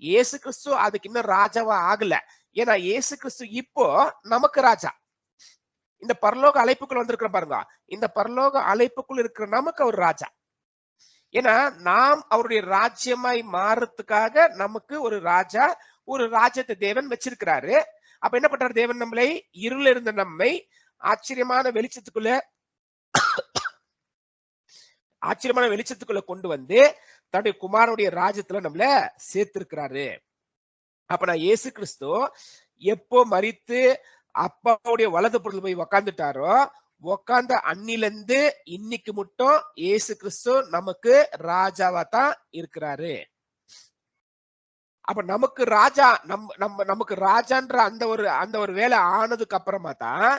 இயேசு கிறிஸ்து அதுக்கு இன்னும் ராஜாவா ஆகல. ஏன்னா இயேசு கிறிஸ்து இப்போ நமக்கு ராஜா. இந்த பரலோக அழைப்புக்குள் வந்திருக்கிற பாருங்க, இந்த பரலோக அழைப்புக்குள் இருக்கிற நமக்கு அவர் ராஜா. ஏன்னா நாம் அவருடைய ராஜ்யமாய் மாறதுக்காக நமக்கு ஒரு ராஜா, ஒரு ராஜ்யத்தை தேவன் வச்சிருக்கிறாரு. அப்ப என்ன பண்றாரு தேவன், நம்மளை இருள் இருந்த நம்மை ஆச்சரியமான வெளிச்சத்துக்குள்ள கொண்டு வந்து தன்னுடைய குமாரனுடைய ராஜ்யத்துல நம்மள சேர்த்திருக்கிறாரு. அப்ப நான் இயேசு கிறிஸ்து எப்போ மரித்து அப்பாவுடைய வலது புறத்துல போய் உக்காந்துட்டாரோ, உக்காந்த அன்னிலிருந்து இன்னைக்கு மட்டும் இயேசு கிறிஸ்து நமக்கு ராஜாவா தான் இருக்கிறாரு. அப்ப நமக்கு ராஜா நமக்கு ராஜான்ற அந்த ஒரு வேலை ஆனதுக்கு அப்புறமா தான்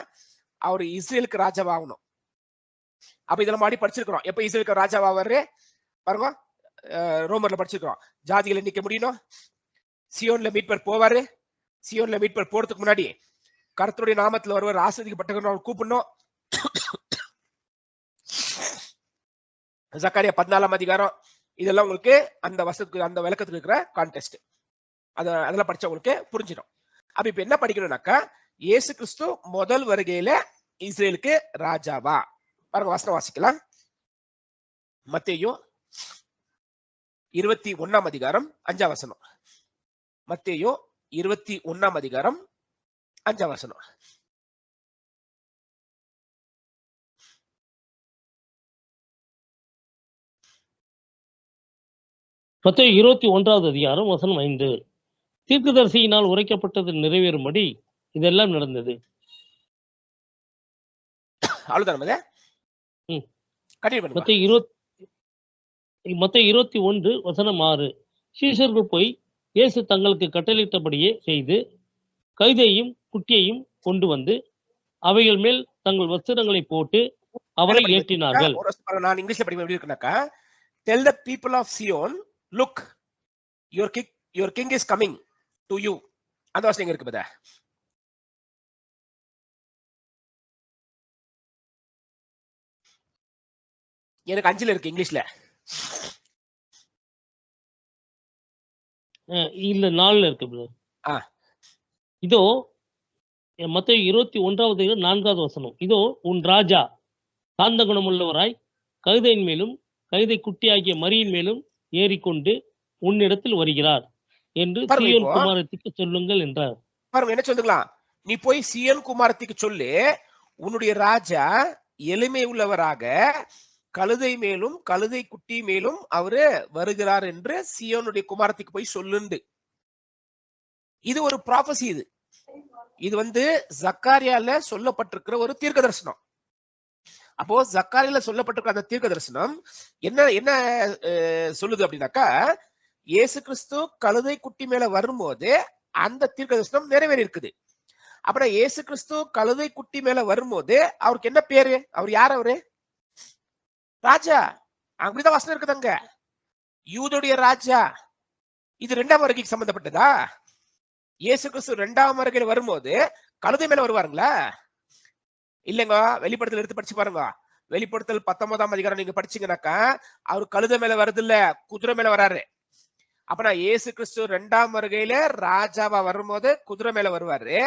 அவர் இஸ்ரேலுக்கு ராஜாவாகணும். அப்ப இதெல்லாம் மாடி படிச்சிருக்கிறோம். எப்ப இஸ்ரேலுக்கு ராஜாவாவாரு பாருங்க, ரோமர்ல படிச்சிருக்கிறோம். ஜாதிகளை நிக்க முடியணும், சியோன்ல மீட்பர் போவாரு, சியோன்ல மீட்பர் போறதுக்கு முன்னாடி கர்த்தருடைய நாமத்துல ஒருவர் ஆசீர்வதிக்கப்பட்டவர்கள் கூப்பிடணும். சக்காரியா 14ஆம் அதிகாரம் இதெல்லாம் உங்களுக்கு அந்த வசத்துக்கு அந்த விளக்கத்துக்கு இருக்கிற கான்டெஸ்ட் அதெல்லாம் படிச்சா உங்களுக்கு புரிஞ்சிடும். அப்ப இப்ப என்ன படிக்கணும்னாக்கா, இயேசு கிறிஸ்து முதல் வருகையில இஸ்ரேலுக்கு ராஜாவா பாருங்க. வசனம் வாசிக்கலாம். மத்தேயு 21ஆம் அதிகாரம் 5ஆம் வசனம். மத்தேயு 21ஆம் அதிகாரம் 5ஆம் வசனம். மத்தேயு 21வது அதிகாரம் வசனம் 5. தீர்க்கதரிசியினால் உரைக்கப்பட்டது நிறைவேறும்படி இதெல்லாம் நடந்தது. அவ்வளவுதான். மத்தேயு 21 வசனம் 6. சீஷர்கள் போய் இயேசு தங்களுக்கு கட்டளையிட்டபடியே செய்து கழுதையும் குட்டியையும் கொண்டு வந்து அவைகள் மேல் தங்கள் வஸ்திரங்களை போட்டு அவரை ஏற்றினார்கள். நான் இங்கிலீஷ்ல படிக்க எப்படி இருக்குனாக்கா, tell the people of Sion, look, your king is coming to you. அந்த வசனம் இருக்கு பதா. எனக்கு 5ல இருக்கு இங்கிலீஷ்ல. இல்ல 4ல இருக்கு. இதோ மத்தேயு 21வது 4வது வசனம். இதோ உன் ராஜா சாந்த குணமுள்ளவராய் கழுதையின் மேலும் கழுதை குட்டியாகிய மரியின் மேலும் ஏறிக்கொண்டு உன்னிடத்தில் வருகிறார் என்று சீயோன் குமாரத்திற்கு சொல்லுங்கள் என்றார். பாருங்க என்ன சொல்லுங்களா, நீ போய் சீயோன் குமாரத்திற்கு சொல்லு, உன்னுடைய ராஜா எளிமை உள்ளவராக கழுதை மேலும் கழுதை குட்டி மேலும் அவரு வருகிறார் என்று சீயோனுடைய குமாரத்திற்கு போய் சொல்லுண்டு. இது ஒரு ப்ராபசி. இது வந்து ஜக்காரியால சொல்லப்பட்டிருக்கிற ஒரு தீர்க்க தரிசனம். அப்போ ஜக்காரியால சொல்லப்பட்டிருக்கிற அந்த தீர்க்க தரிசனம் என்ன சொல்லுது அப்படின்னாக்கா, இயேசு கிறிஸ்து கழுதை குட்டி மேல வரும்போது அந்த தீர்க்க தரிசனம் நிறைவேறி இருக்குது. அப்புறம் இயேசு கிறிஸ்து கழுதை குட்டி மேல வரும்போது அவருக்கு என்ன பேரு? அவர் யார்? அவரு ராஜா. அப்படிதான் வசனம் இருக்குதுங்க, யூதோடைய ராஜா. இது 2ஆம் வருகைக்கு சம்பந்தப்பட்டதா? இயேசு கிறிஸ்து 2ஆம் வருகையில வரும்போது கழுதை மேல வருவாருங்களா? இல்லைங்க. வெளிப்படுத்தல் எடுத்து படிச்சு பாருங்க. வெளிப்படுத்தல் 19ஆம் அதிகாரம் நீங்க படிச்சீங்கன்னாக்கா, அவர் கழுதை மேல வருது இல்ல, குதிரை மேல வராரு. அப்ப இயேசு கிறிஸ்து 2ஆம் வருகையில ராஜாவா வரும்போது குதிரை மேல வருவாரு.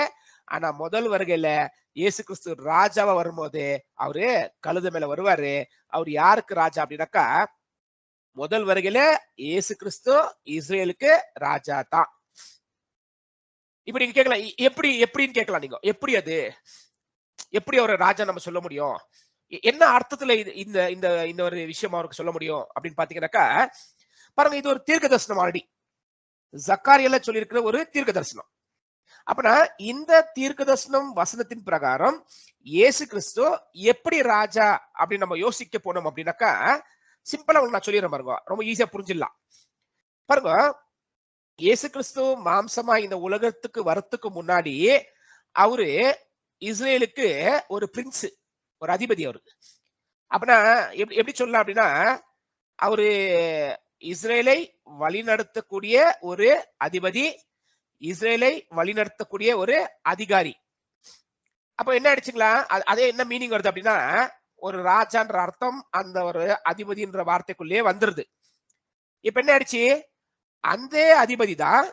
ஆனா முதல் வருகையில இயேசு கிறிஸ்து ராஜாவா வரும்போது அவரு கழுதை மேல வருவாரு. அவர் யாருக்கு ராஜா அப்படின்னாக்கா, முதல் வருகையில இயேசு கிறிஸ்து இஸ்ரேலுக்கு ராஜா தான். இப்ப நீங்க கேட்கலாம், எப்படின்னு கேட்கலாம் நீங்க. எப்படி ஒரு ராஜா நம்ம சொல்ல முடியும்? என்ன அர்த்தத்துல இந்த ஒரு விஷயம் அவருக்கு சொல்ல முடியும் அப்படின்னு பாத்தீங்கன்னாக்கா, பாருங்க, இது ஒரு தீர்க்க தரிசனம். ஆல்ரெடி ஜக்காரியால சொல்லியிருக்கிற ஒரு தீர்க்க தரிசனம். அப்பனா இந்த தீர்க்க தரிசனம் வசனத்தின் பிரகாரம் இயேசு கிறிஸ்து எப்படி ராஜா அப்படின்னு நம்ம யோசிக்க போனோம் அப்படின்னாக்கா, சிம்பிளா நான் சொல்லிடுறேன் பாருங்க, ரொம்ப ஈஸியா புரிஞ்சிடலாம். பாருங்க, இயேசு கிறிஸ்து மாம்சமா இந்த உலகத்துக்கு வரத்துக்கு முன்னாடி அவரு இஸ்ரேலுக்கு ஒரு பிரின்ஸ், ஒரு அதிபதி. அவரு அப்பனா எப்படி சொல்லலாம் அப்படின்னா, அவரு இஸ்ரேலை வழிநடத்தக்கூடிய ஒரு அதிபதி, இஸ்ரேலை வழிநடத்தக்கூடிய ஒரு அதிகாரி. அப்ப என்ன ஆயிடுச்சுங்களா, அதே என்ன மீனிங் வருது அப்படின்னா, ஒரு ராஜான்ற அர்த்தம் அந்த ஒரு அதிபதின்ற வார்த்தைக்குள்ளேயே வந்துருது. இப்ப என்ன ஆயிடுச்சு, அந்த அதிபதி தான்,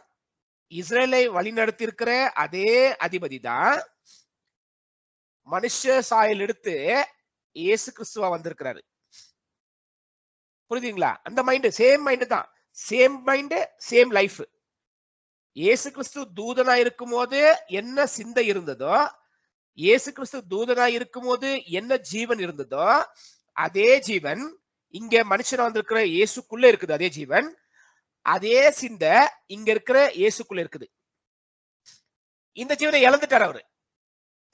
இஸ்ரேலை வழிநடத்தி இருக்கிற அதே அதிபதி தான் மனுஷ சாயல் எடுத்து இயேசு கிறிஸ்துவா வந்திருக்கிறாரு. புரியுதுங்களா? அந்த மைண்ட், சேம் மைண்ட் தான், சேம் மைண்ட் சேம் லைஃப். இயேசு கிறிஸ்து தூதனா இருக்கும் போது என்ன சிந்தை இருந்ததோ, இயேசு கிறிஸ்து தூதனா இருக்கும் போது என்ன ஜீவன் இருந்ததோ, அதே ஜீவன் இங்க மனுஷனா வந்திருக்கிற இயேசுக்குள்ள இருக்குது. அதே ஜீவன், அதே சிந்தை இங்க இருக்கிற இயேசுக்குள்ள இருக்குது. இந்த ஜீவனை இழந்துட்டார் அவரு.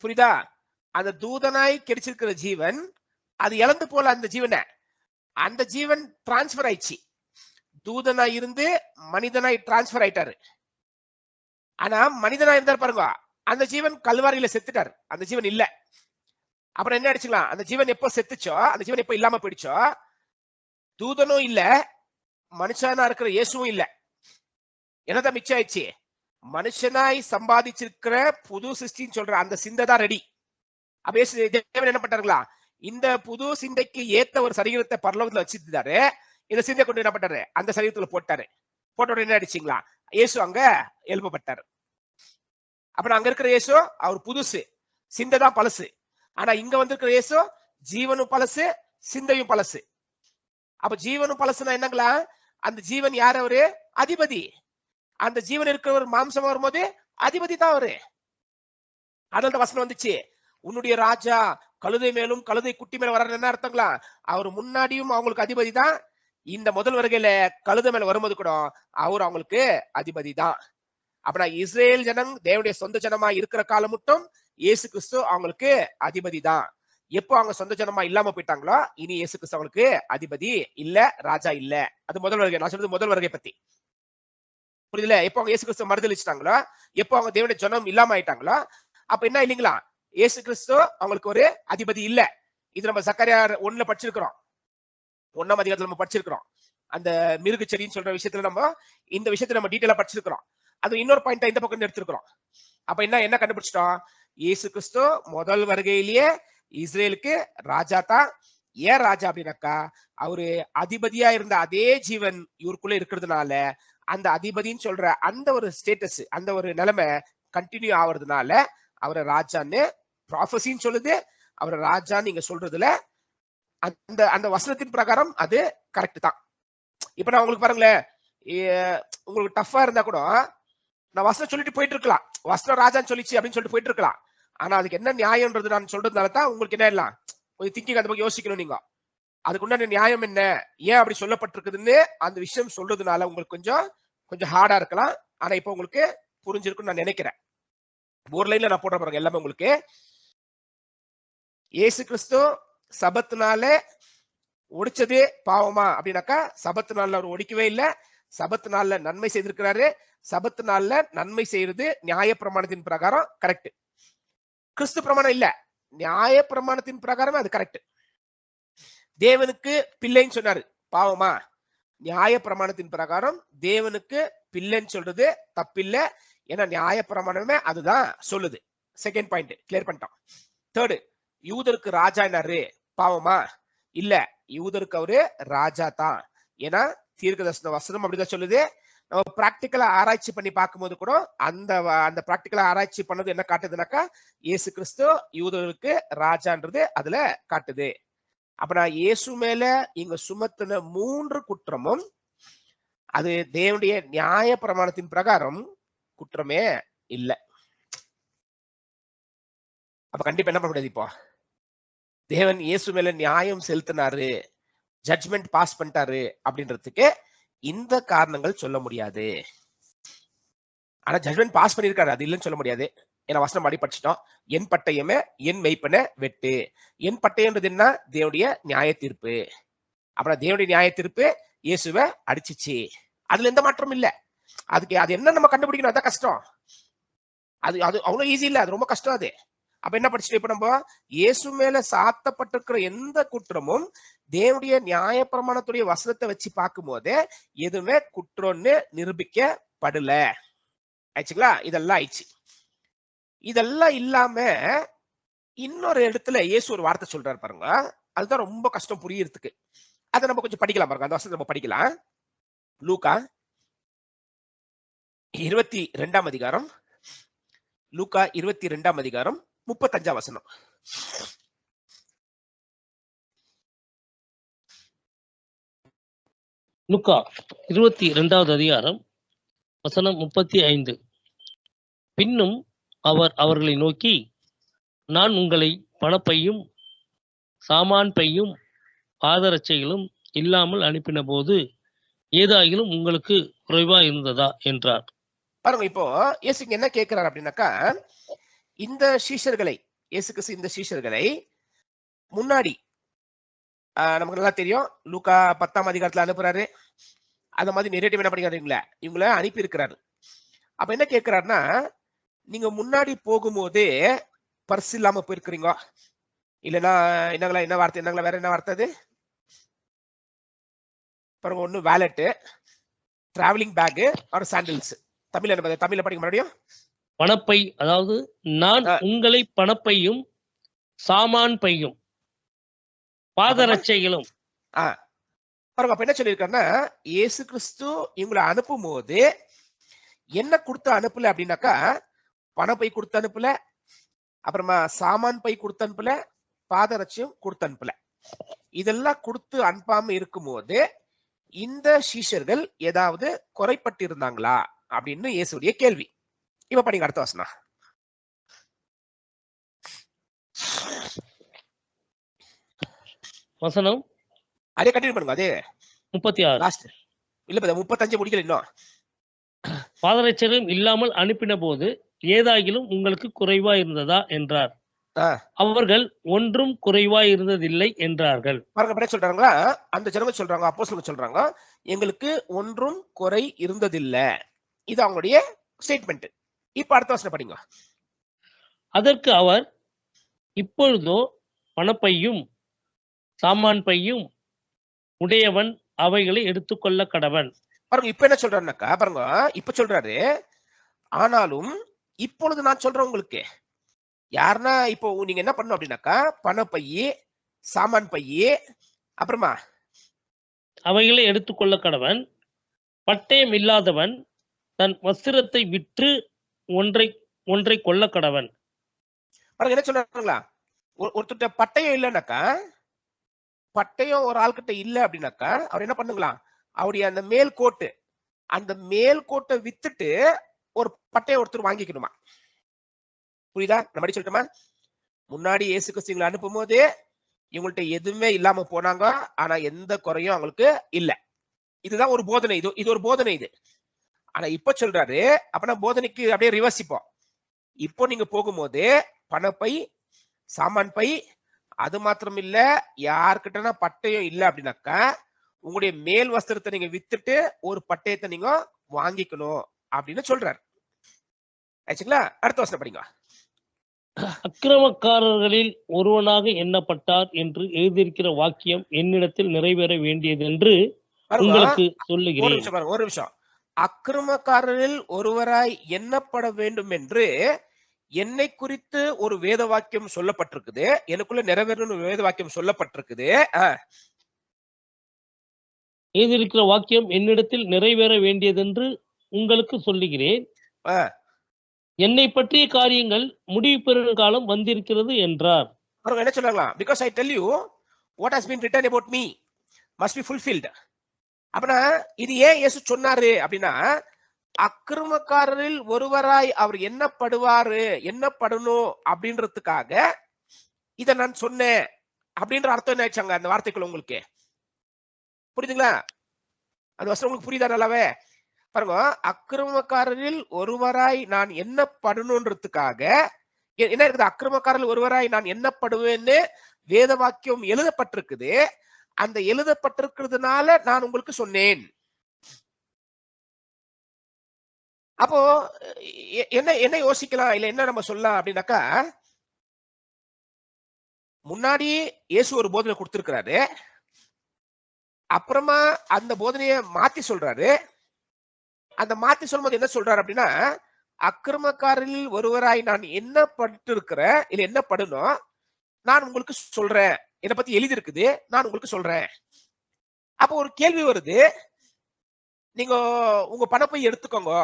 புரியுதா? அந்த தூதனாய் கிடைச்சிருக்கிற ஜீவன் அது இழந்து போல. அந்த ஜீவனை, அந்த ஜீவன் டிரான்ஸ்பர் ஆயிடுச்சு. தூதனாய் இருந்து மனிதனாய் டிரான்ஸ்பர் ஆயிட்டாரு. ஆனா மனிதனா இருந்தார் பாருங்க, அந்த ஜீவன் கல்வாரியில செத்துட்டாரு. அந்த ஜீவன் இல்ல. அப்புறம் என்ன அடிச்சுக்கலாம்? அந்த ஜீவன் எப்போ செத்துச்சோ, அந்த ஜீவன் எப்போ இல்லாம போயிடுச்சோ, தூதனும் இல்ல, மனுஷனா இருக்கிற இயேசுவும் இல்ல. என்னதான் மிச்சம் ஆயிடுச்சு? மனுஷனாய் சம்பாதிச்சிருக்கிற புது சிருஷ்டின்னு சொல்ற அந்த சிந்தை தான் ரெடி. அப்ப தேவன் என்ன பண்றாங்களா? இந்த புது சிந்தைக்கு ஏத்த ஒரு சரீரத்தை பரலோகத்துல வச்சிருந்தாரு. இந்த சிந்தை கொண்டு என்ன பண்றாரு? அந்த சரீரத்துல போட்டாரு. போட்ட உடனே என்ன அடிச்சிங்களா? இயேசு அங்க எழுப்பப்பட்டாரு. அப்ப அங்க இருக்கிற இயேசு அவர் புதுசு, சிந்தை தான் பழசு. ஆனா இங்க வந்திருக்கிற இயேசு ஜீவனும் பழசு, சிந்தையும் பழசு. அப்ப ஜீவனும் பழசுனா என்னங்களா? அந்த ஜீவன் யார்? அவரு அதிபதி. அந்த ஜீவன் இருக்கிறவர் மாம்சம் வரும்போது அதிபதி தான் அவரு. அதனால வசனம் வந்துச்சு, உன்னுடைய ராஜா கழுதை மேலும் கழுதை குட்டி மேல வர்ற என்ன அர்த்தங்களா? அவர் முன்னாடியும் அவங்களுக்கு அதிபதி தான். இந்த முதல் வருகையில கழுதை மேல வரும்போது கூட அவர் அவங்களுக்கு அதிபதி தான். அப்படின்னா இஸ்ரேல் ஜனம் தேவனுடைய சொந்த ஜனமா இருக்கிற காலம் மட்டும் இயேசு கிறிஸ்து அவங்களுக்கு அதிபதி தான். எப்போ அவங்க சொந்த ஜனமா இல்லாம போயிட்டாங்களோ, இனி இயேசு கிறிஸ்து அவங்களுக்கு அதிபதி இல்ல, ராஜா இல்ல. அது முதல் வருகை. நான் சொல்றது முதல் வருகை பத்தி, புரியுதுல? எப்போ அவங்க இயேசு கிறிஸ்து மறுதளிச்சிட்டாங்களோ, எப்போ அவங்க தேவனுடைய ஜனம் இல்லாம ஆயிட்டாங்களோ, அப்ப என்ன இல்லைங்களா? இயேசு கிறிஸ்து அவங்களுக்கு ஒரு அதிபதி இல்ல. இது நம்ம சக்கரியா 1 படிச்சிருக்கிறோம். 1ஆம் அதிகாரத்துல நம்ம படிச்சிருக்கிறோம். அந்த மிருக செடின்னு சொல்ற விஷயத்துல நம்ம இந்த விஷயத்துல நம்ம டீடைலா படிச்சிருக்கிறோம். அது இன்னொரு பாயிண்ட் இந்த பக்கம் எடுத்திருக்கிறோம். அப்ப என்ன கண்டுபிடிச்சிட்டோம்? இயேசு கிறிஸ்து முதல் வருகையிலேயே இஸ்ரேலுக்கு ராஜா தான். ஏன் ராஜா அப்படின்னாக்கா, அவரு அதிபதியா இருந்த அதே ஜீவன் இவருக்குள்ள இருக்கிறதுனால அந்த அதிபதின்னு சொல்ற அந்த ஒரு ஸ்டேட்டஸ், அந்த ஒரு நிலைமை கண்டினியூ ஆகுறதுனால அவரை ராஜான்னு ப்ராஃபஸின்னு சொல்லுது. அவரை ராஜான்னு நீங்க சொல்றதுல அந்த அந்த வசனத்தின் பிரகாரம் அது கரெக்ட் தான். இப்ப நான் உங்களுக்கு பாருங்களேன், உங்களுக்கு டஃபா இருந்தா கூட நான் வசனம் சொல்லிட்டு போயிட்டு இருக்கலாம். வசனம் ராஜான்னு சொல்லிச்சு அப்படின்னு சொல்லிட்டு போயிட்டு இருக்கலாம். ஆனா அதுக்கு என்ன நியாயம்ன்றது நான் சொல்றதுனால தான் உங்களுக்கு என்ன எல்லாம் கொஞ்சம் திங்கிங் அந்த பக்கம் யோசிக்கணும். நீங்க அதுக்கு உண்டான நியாயம் என்ன, ஏன் அப்படி சொல்லப்பட்டிருக்குதுன்னு அந்த விஷயம் சொல்றதுனால உங்களுக்கு கொஞ்சம் ஹார்டா இருக்கலாம். ஆனா இப்ப உங்களுக்கு புரிஞ்சிருக்குன்னு நான் நினைக்கிறேன். ஒரு லைன்ல நான் போடுற பாருங்க எல்லாமே உங்களுக்கு. இயேசு கிறிஸ்து சபத்துனால ஒடிச்சது பாவமா அப்படின்னாக்கா, சபத்து நாள்ல அவர் ஒடிக்கவே இல்லை. சபத்து நாள்ல நன்மை செய்திருக்கிறாரு. சபத்து நாள்ல நன்மை செய்யறது நியாய பிரமாணத்தின் பிரகாரம் கரெக்ட். கிறிஸ்து பிரமாணம் இல்ல, நியாய பிரமாணத்தின் பிரகாரமே அது கரெக்ட். தேவனுக்கு பிள்ளைன்னு சொன்னாரு, பாவமா? நியாய பிரமாணத்தின் பிரகாரம் தேவனுக்கு பிள்ளைன்னு சொல்றது தப்பில்ல. ஏன்னா நியாய பிரமாணமே அதுதான் சொல்லுது. செகண்ட் பாயிண்ட் கிளியர் பண்ணிட்டோம். தேர்டு, யூதருக்கு ராஜா என்னாரு, பாவமா? இல்ல, யூதருக்கு அவரு ராஜா தான். ஏன்னா தீர்க்கதரிசன வசனம் அப்படிதான் சொல்லுது. நம்ம பிராக்டிக்கலா ஆராய்ச்சி பண்ணி பார்க்கும்போது கூட அந்த பிராக்டிக்கலா ஆராய்ச்சி பண்ணது என்ன காட்டுதுனாக்கா, இயேசு கிறிஸ்து யூதருக்கு ராஜான்றது அதுல காட்டுது. அப்ப நான் இயேசு மேல இங்க சுமத்தின 3 குற்றமும் அது தேவனுடைய நியாய பிரமாணத்தின் பிரகாரம் குற்றமே இல்லை. அப்ப கண்டிப்பா என்ன பண்ண முடியாது? இப்போ தேவன் இயேசு மேல நியாயம் செலுத்தினாரு, ஜட்ஜ்மெண்ட் பாஸ் பண்ணிட்டாரு அப்படின்றதுக்கு இந்த காரணங்கள் சொல்ல முடியாது. ஆனா ஜட்ஜ்மெண்ட் பாஸ் பண்ணிருக்காரு, அது இல்லைன்னு சொல்ல முடியாது. ஏன்னா வசனம் அடி படிச்சிட்டோம். என் பட்டயமே என் மெய்ப்பன வெட்டு. என் பட்டயம்ன்றது என்ன? தேவனுடைய நியாய தீர்ப்பு. அப்புறம் தேவனுடைய நியாய தீர்ப்பு இயேசுவை அடிச்சிச்சு. அதுல எந்த மாற்றமும் இல்ல. அதுக்கு அது என்ன நம்ம கண்டுபிடிக்கணும், அதான் கஷ்டம். அது அவ்வளவு ஈஸி இல்ல, அது ரொம்ப கஷ்டம். அது அப்ப என்ன படிச்சுட்டு இப்ப நம்ம இயேசு மேல சாத்தப்பட்டிருக்கிற எந்த குற்றமும் தேவனுடைய நியாய பிரமாணத்துடைய வசனத்தை வச்சு பார்க்கும் போது எதுவுமே குற்றம்னு நிரூபிக்கப்படல. ஆயிடுச்சுங்களா? இதெல்லாம் ஆயிடுச்சு. இதெல்லாம் இல்லாம இன்னொரு இடத்துல இயேசு ஒரு வார்த்தை சொல்றாரு பாருங்க, அதுதான் ரொம்ப கஷ்டம் புரியறதுக்கு. அதை நம்ம கொஞ்சம் படிக்கலாம் பாருங்க. அந்த வசனத்தை நம்ம படிக்கலாம். லூக்கா 22ஆம் அதிகாரம், லூக்கா 22ஆம் அதிகாரம் 35ஆம் வசனம். லூக்கா 22வது அதிகாரம் வசனம் 35. பின்னும் அவர் அவர்களை நோக்கி, நான் உங்களை பணப்பையும் சாமான் பையும் பாதரட்சைகளும் இல்லாமல் அனுப்பின போது ஏதாயிலும் உங்களுக்கு குறைவா இருந்ததா என்றார். பாருங்க, இப்போ இயேசு என்ன கேட்கிறார் அப்படின்னாக்கா, இந்த சீஷர்களை இயேசு கிறிஸ்து இந்த சீஷர்களை முன்னாடி நமக்கு நல்லா தெரியும், லூக்கா 10ஆம் அதிகாரத்துல அனுப்புறாரு. அந்த மாதிரி நெரேட்டிவ் என்ன பண்ணிக்கிறீங்களா, இவங்கள அனுப்பி இருக்கிறாரு. அப்ப என்ன கேட்கிறாருன்னா, நீங்க முன்னாடி போகும்போது பர்ஸ் இல்லாம போயிருக்கிறீங்க, இல்லைன்னா என்னங்களா என்ன வார்த்தை, என்னங்களா வேற என்ன வார்த்தை அது பாருங்க, ஒண்ணு wallet, travelling bag or sandals. தமிழ்ல என்ன, தமிழ்ல படிக்க மறுபடியும் பணப்பை. அதாவது நான் உங்களை பணப்பையும் சாமான் பையும் பாதரட்சைகளும். பாருங்க, அப்ப என்ன சொல்லியிருக்காருன்னா, இயேசு கிறிஸ்து இவங்களை அனுப்பும் போது என்ன கொடுத்து அனுப்பல அப்படின்னாக்கா, பணப்பை கொடுத்து அனுப்பல, அப்புறமா சாமான் பை கொடுத்து அனுப்பல, பாதரட்சியம் கொடுத்து அனுப்பல. இதெல்லாம் கொடுத்து அனுப்பாம இருக்கும் போது இந்த சீஷர்கள் ஏதாவது குறைப்பட்டு இருந்தாங்களா அப்படின்னு இயேசுடைய கேள்வி. இப்ப படிங்க அடுத்த வசனம். வசனம் அதே கண்டினியூ பண்ணுங்க. அதே 36 லாஸ்ட் இல்ல 35 முடிக்கல இன்னும். பாதரட்சையும் இல்லாமல் அனுப்பின போது ஏதாகிலும் உங்களுக்கு குறைவா இருந்ததா என்றார். அவர்கள் ஒன்றும் குறைவா இருந்ததில்லை என்றார்கள். பாருங்க, சொல்றாங்களா, அந்த ஜனங்க சொல்றாங்க, அப்போஸ்தலர்கள் சொல்றாங்க, எங்களுக்கு ஒன்றும் குறை இருந்ததில்லை. இது அவங்களுடைய ஸ்டேட்மெண்ட். இப்ப அடுத்த வசனம் படிங்க. அதற்கு அவர், இப்பொழுதோ பணப்பையும் சாமான் பையும் உடையவன் அவைகளை எடுத்துக்கொள்ள கடவன். பாருங்க, இப்ப என்ன சொல்றாருனாக்கா, பாருங்க இப்ப சொல்றாரு, ஆனாலும் இப்பொழுது நான் சொல்றேன் உங்களுக்கு. யாருன்னா இப்போ நீங்க என்ன பண்ணணும் அப்படின்னாக்கா, பணப்பையே சாமான் பையே அப்புறமா அவைகளை எடுத்துக்கொள்ள கடவன். பட்டயம் இல்லாதவன் தன் வஸ்திரத்தை விற்று ஒன்றை கொள்ள கடவன். பாருங்க என்ன சொல்றாங்களா, ஒருத்தட்ட பட்டயம் இல்லைன்னாக்கா, பட்டயம் ஒரு ஆள்கிட்ட இல்ல அப்படின்னாக்கா அவர் என்ன பண்ணுங்களா, அவருடைய அந்த மேல் கோட்டு, அந்த மேல் கோட்டை வித்துட்டு ஒரு பட்டயம் ஒருத்தர் வாங்கிக்கணுமா. புரியுதா? நம்ம சொல்லிட்டோமா, முன்னாடி இயேசு கிறிஸ்து அனுப்பும் போது இவங்கள்ட்ட எதுவுமே இல்லாம போனாங்க, ஆனா எந்த குறையும் அவங்களுக்கு இல்ல. இதுதான் ஒரு போதனை. இது ஒரு போதனை இது. ஆனா இப்ப சொல்றாரு, அப்பனா போதனைக்கு அப்படியே ரிவர்சிப்போம். இப்போ நீங்க போகும்போது பணப்பை சாமான் பை, அது மாத்திரம் இல்ல, யாருக்கிட்டனா பட்டயம் இல்ல அப்படின்னாக்கா உங்களுடைய மேல் வஸ்திரத்தை நீங்க வித்துட்டு ஒரு பட்டயத்தை நீங்க வாங்கிக்கணும் அப்படின்னு சொல்றாரு. ஆச்சுங்களா? அடுத்த வசனம் படிங்க. அக்கிரமக்காரர்களில் ஒருவனாக எண்ணப்பட்டார் என்று எழுதியிருக்கிற வாக்கியம் என்னிடத்தில் நிறைவேற வேண்டியது என்று உங்களுக்கு சொல்லுகிறேன். ஒரு நிமிஷம். அக்கிரமக்காரரில் ஒருவராய் எண்ணப்பட வேண்டும் என்று என்னை குறித்து ஒரு வேத வாக்கியம் சொல்லப்பட்டிருக்குது, எனக்குள்ள நிறைவேறணும் வேத வாக்கியம் சொல்லப்பட்டிருக்குது. எழுதியிருக்கிற வாக்கியம் என்னிடத்தில் நிறைவேற வேண்டியது என்று உங்களுக்கு சொல்லுகிறேன். என்னை பற்றிய காரியங்கள் முடிவு பெறும் காலம் வந்திருக்கிறது என்றார். என்ன சொல்றாங்களா, because I tell you what has been written about me must be fulfilled. அப்பனா இது ஏன் இயேசு சொன்னாரு அப்படின்னா, அக்கிரமக்காரரில் ஒருவராய் அவர் என்னப்படுவாரு, என்னப்படணும் அப்படின்றதுக்காக இத நான் சொன்னேன் அப்படின்ற அர்த்தம் என்ன ஆயிடுச்சாங்க அந்த வார்த்தைக்குள்ள. உங்களுக்கு புரியுதுங்களா? அந்த வசனம் உங்களுக்கு புரியுதா நல்லாவே? பாருங்க, அக்கிரமக்காரரில் ஒருவராய் நான் என்னப்படணும்ன்றதுக்காக என்ன இருக்குது, அக்கிரமக்காரரில் ஒருவராய் நான் என்னப்படுவேன்னு வேத வாக்கியம் எழுதப்பட்டிருக்குது. அந்த எழுதப்பட்டிருக்கிறதுனால நான் உங்களுக்கு சொன்னேன். அப்போ என்ன யோசிக்கலாம், இல்ல என்ன நம்ம சொல்லலாம் அப்படின்னாக்கா, முன்னாடி இயேசு ஒரு போதனை கொடுத்திருக்கிறாரு, அப்புறமா அந்த போதனையை மாத்தி சொல்றாரு. அந்த மாத்தி சொல்லும்போது என்ன சொல்றாரு அப்படின்னா, அக்கிரமக்காரரில் ஒருவராய் நான் என்ன பட்டு இருக்கிறேன், இல்ல என்ன படணும் நான் உங்களுக்கு சொல்றேன், என்னை பத்தி எழுதி இருக்குது, நான் உங்களுக்கு சொல்றேன். அப்போ ஒரு கேள்வி வருது, நீங்க உங்க பணப்பை எடுத்துக்கோங்க,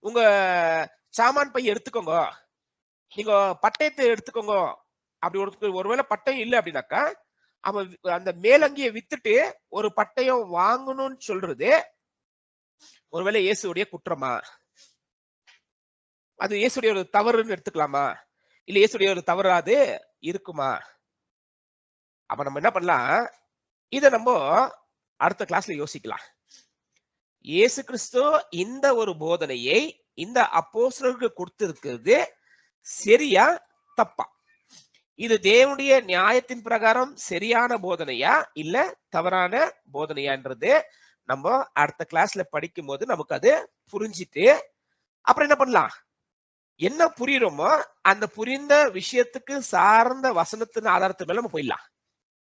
உங்க சாமான் பை எடுத்துக்கோங்க, நீங்க பட்டயத்தை எடுத்துக்கோங்க. அப்படி ஒருவேளை பட்டயம் இல்லை அப்படின்னாக்கா அவன் அந்த மேலங்கியை வித்துட்டு ஒரு பட்டயம் வாங்கணும்னு சொல்றது ஒருவேளை இயேசுடைய குற்றமா, அது இயேசுடைய ஒரு தவறுன்னு எடுத்துக்கலாமா, இல்ல இயேசுடைய ஒரு தவறாது இருக்குமா? அப்ப நம்ம என்ன பண்ணலாம், இத நம்ம அடுத்த கிளாஸ்ல யோசிக்கலாம். இயேசு கிறிஸ்து இந்த ஒரு போதனையை இந்த அப்போஸ்தலர்களுக்கு கொடுத்திருக்கிறது சரியா தப்பா? இது தேவனுடைய நியாயத்தின் பிரகாரம் சரியான போதனையா இல்ல தவறான போதனையான்றது நம்ம அடுத்த கிளாஸ்ல படிக்கும் போது நமக்கு அது புரிஞ்சிட்டு அப்புறம் என்ன பண்ணலாம், என்ன புரியுறோமோ அந்த புரிந்த விஷயத்துக்கு சார்ந்த வசனத்தின் ஆதாரத்து மேல நம்ம போயிடலாம்.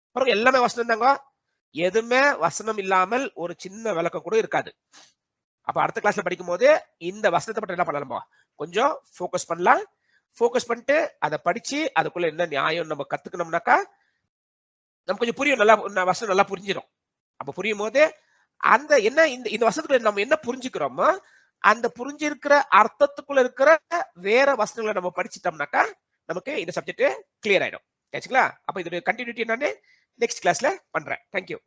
அப்புறம் எல்லாமே வசனம் தாங்க, எதுவுமே வசனம் இல்லாமல் ஒரு சின்ன விளக்கம் கூட இருக்காது. அப்ப அடுத்த கிளாஸ்ல படிக்கும் போது இந்த வசனத்தை பற்றி என்ன பண்ணலாம், கொஞ்சம் ஃபோக்கஸ் பண்ணலாம். ஃபோக்கஸ் பண்ணிட்டு அதை படிச்சு அதுக்குள்ள என்ன நியாயம் நம்ம கத்துக்கணும்னாக்கா நம்ம கொஞ்சம் புரியும், நல்லா வசனம் நல்லா புரிஞ்சிடும். அப்ப புரியும் போது அந்த என்ன இந்த வசனத்துக்குள்ள நம்ம என்ன புரிஞ்சுக்கிறோமோ அந்த புரிஞ்சிருக்கிற அர்த்தத்துக்குள்ள இருக்கிற வேற வசனங்களை நம்ம படிச்சிட்டோம்னாக்கா நமக்கு இந்த சப்ஜெக்ட் கிளியர் ஆயிடும். ஆச்சுங்களா? அப்ப இதோட கண்டினியூட்டி நான் நெக்ஸ்ட் கிளாஸ்ல பண்றேன். தேங்க்யூ.